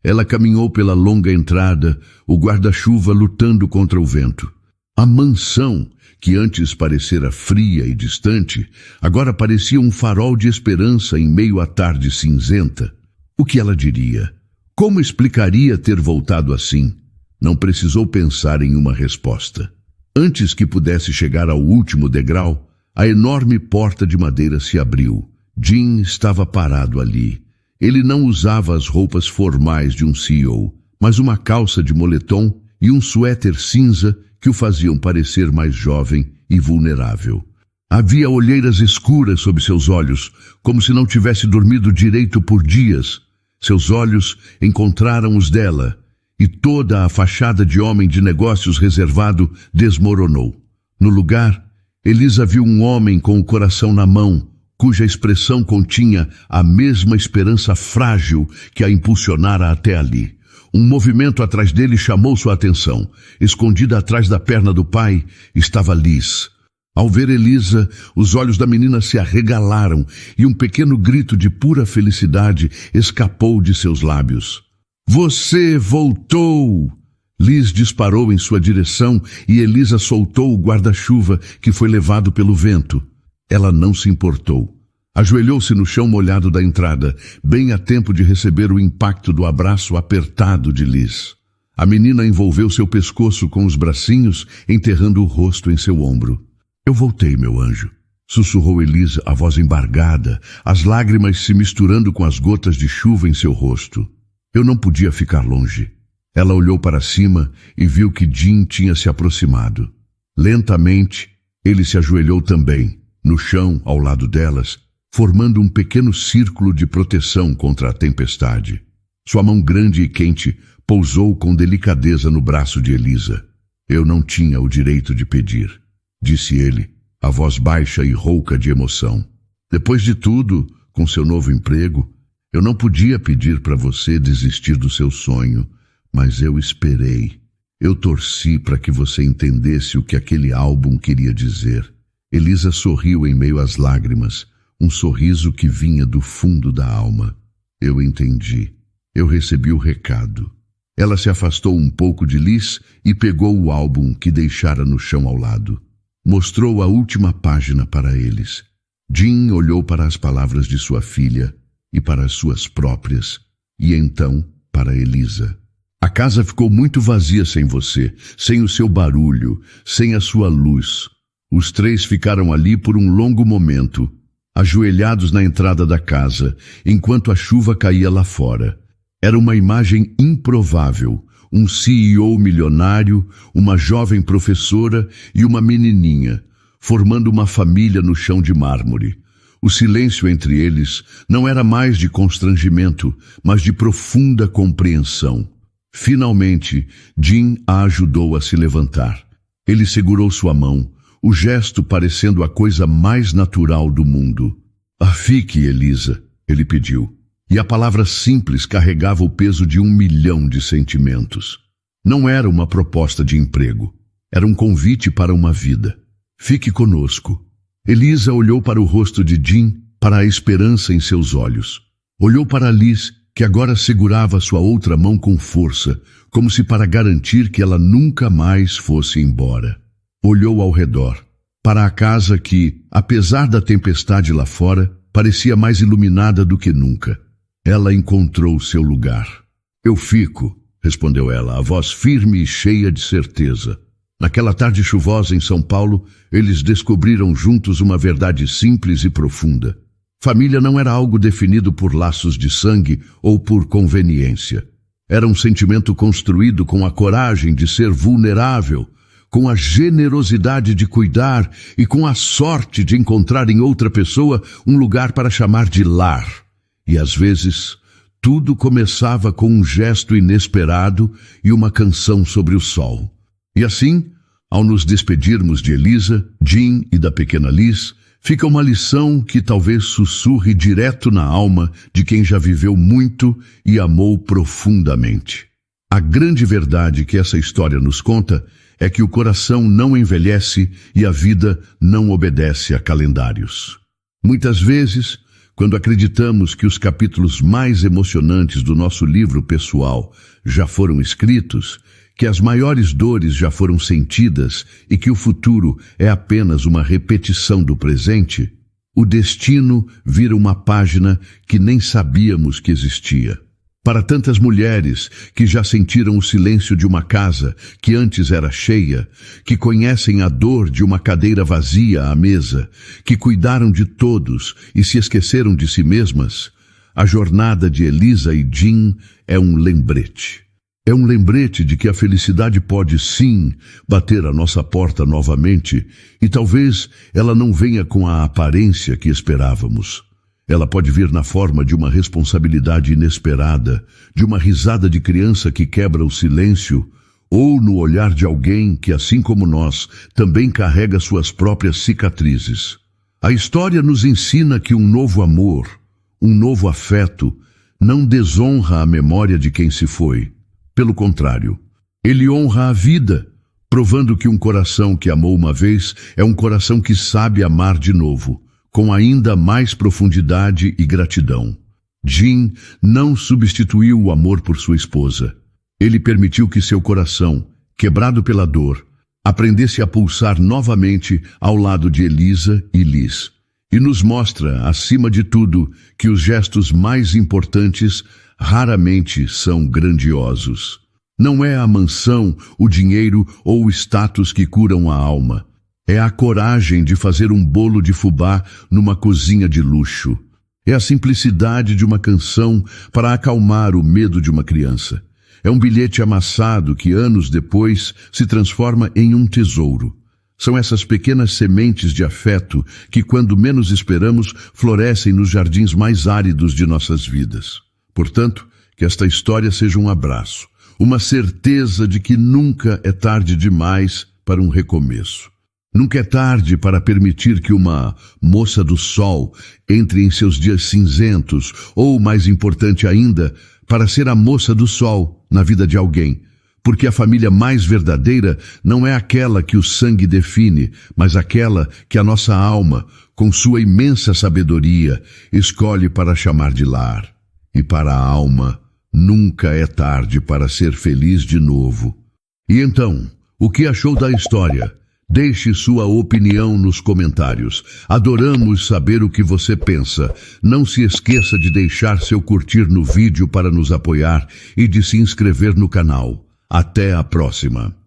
Ela caminhou pela longa entrada, o guarda-chuva lutando contra o vento. A mansão, que antes parecera fria e distante, agora parecia um farol de esperança em meio à tarde cinzenta. O que ela diria? Como explicaria ter voltado assim? Não precisou pensar em uma resposta. Antes que pudesse chegar ao último degrau, a enorme porta de madeira se abriu. Jim estava parado ali. Ele não usava as roupas formais de um CEO, mas uma calça de moletom e um suéter cinza que o faziam parecer mais jovem e vulnerável. Havia olheiras escuras sob seus olhos, como se não tivesse dormido direito por dias. Seus olhos encontraram os dela, e toda a fachada de homem de negócios reservado desmoronou. No lugar, Elisa viu um homem com o coração na mão, cuja expressão continha a mesma esperança frágil que a impulsionara até ali. Um movimento atrás dele chamou sua atenção. Escondida atrás da perna do pai estava Liz. Ao ver Elisa, os olhos da menina se arregalaram e um pequeno grito de pura felicidade escapou de seus lábios. "Você voltou!" Liz disparou em sua direção e Elisa soltou o guarda-chuva que foi levado pelo vento. Ela não se importou. Ajoelhou-se no chão molhado da entrada, bem a tempo de receber o impacto do abraço apertado de Liz. A menina envolveu seu pescoço com os bracinhos, enterrando o rosto em seu ombro. "Eu voltei, meu anjo", sussurrou Elisa, a voz embargada, as lágrimas se misturando com as gotas de chuva em seu rosto. "Eu não podia ficar longe." Ela olhou para cima e viu que Jim tinha se aproximado. Lentamente, ele se ajoelhou também, no chão ao lado delas, formando um pequeno círculo de proteção contra a tempestade. Sua mão grande e quente pousou com delicadeza no braço de Elisa. "Eu não tinha o direito de pedir", disse ele, a voz baixa e rouca de emoção. "Depois de tudo, com seu novo emprego, eu não podia pedir para você desistir do seu sonho, mas eu esperei. Eu torci para que você entendesse o que aquele álbum queria dizer." Elisa sorriu em meio às lágrimas, um sorriso que vinha do fundo da alma. "Eu entendi. Eu recebi o recado." Ela se afastou um pouco de Liz e pegou o álbum que deixara no chão ao lado. Mostrou a última página para eles. Jim olhou para as palavras de sua filha e para as suas próprias, e então para Elisa. "A casa ficou muito vazia sem você, sem o seu barulho, sem a sua luz." Os três ficaram ali por um longo momento, ajoelhados na entrada da casa, enquanto a chuva caía lá fora. Era uma imagem improvável, um CEO milionário, uma jovem professora e uma menininha, formando uma família no chão de mármore. O silêncio entre eles não era mais de constrangimento, mas de profunda compreensão. Finalmente, Jim a ajudou a se levantar. Ele segurou sua mão, o gesto parecendo a coisa mais natural do mundo. "Fique, Elisa", ele pediu, e a palavra simples carregava o peso de 1 milhão de sentimentos. Não era uma proposta de emprego, era um convite para uma vida. "Fique conosco." Elisa olhou para o rosto de Jim, para a esperança em seus olhos. Olhou para Liz, que agora segurava sua outra mão com força, como se para garantir que ela nunca mais fosse embora. Olhou ao redor, para a casa que, apesar da tempestade lá fora, parecia mais iluminada do que nunca. Ela encontrou seu lugar. "Eu fico", respondeu ela, a voz firme e cheia de certeza. Naquela tarde chuvosa em São Paulo, eles descobriram juntos uma verdade simples e profunda. Família não era algo definido por laços de sangue ou por conveniência. Era um sentimento construído com a coragem de ser vulnerável, com a generosidade de cuidar e com a sorte de encontrar em outra pessoa um lugar para chamar de lar. E às vezes, tudo começava com um gesto inesperado e uma canção sobre o sol. E assim, ao nos despedirmos de Elisa, Jim e da pequena Liz, fica uma lição que talvez sussurre direto na alma de quem já viveu muito e amou profundamente. A grande verdade que essa história nos conta é que o coração não envelhece e a vida não obedece a calendários. Muitas vezes, quando acreditamos que os capítulos mais emocionantes do nosso livro pessoal já foram escritos, que as maiores dores já foram sentidas e que o futuro é apenas uma repetição do presente, o destino vira uma página que nem sabíamos que existia. Para tantas mulheres que já sentiram o silêncio de uma casa que antes era cheia, que conhecem a dor de uma cadeira vazia à mesa, que cuidaram de todos e se esqueceram de si mesmas, a jornada de Elisa e Jim é um lembrete. É um lembrete de que a felicidade pode sim bater à nossa porta novamente e talvez ela não venha com a aparência que esperávamos. Ela pode vir na forma de uma responsabilidade inesperada, de uma risada de criança que quebra o silêncio, ou no olhar de alguém que, assim como nós, também carrega suas próprias cicatrizes. A história nos ensina que um novo amor, um novo afeto, não desonra a memória de quem se foi. Pelo contrário, ele honra a vida, provando que um coração que amou uma vez é um coração que sabe amar de novo, com ainda mais profundidade e gratidão. Jim não substituiu o amor por sua esposa. Ele permitiu que seu coração, quebrado pela dor, aprendesse a pulsar novamente ao lado de Elisa e Liz. E nos mostra, acima de tudo, que os gestos mais importantes raramente são grandiosos. Não é a mansão, o dinheiro ou o status que curam a alma. É a coragem de fazer um bolo de fubá numa cozinha de luxo. É a simplicidade de uma canção para acalmar o medo de uma criança. É um bilhete amassado que anos depois se transforma em um tesouro. São essas pequenas sementes de afeto que, quando menos esperamos, florescem nos jardins mais áridos de nossas vidas. Portanto, que esta história seja um abraço, uma certeza de que nunca é tarde demais para um recomeço. Nunca é tarde para permitir que uma moça do sol entre em seus dias cinzentos, ou, mais importante ainda, para ser a moça do sol na vida de alguém, porque a família mais verdadeira não é aquela que o sangue define, mas aquela que a nossa alma, com sua imensa sabedoria, escolhe para chamar de lar. E para a alma, nunca é tarde para ser feliz de novo. E então, o que achou da história? Deixe sua opinião nos comentários. Adoramos saber o que você pensa. Não se esqueça de deixar seu curtir no vídeo para nos apoiar e de se inscrever no canal. Até a próxima!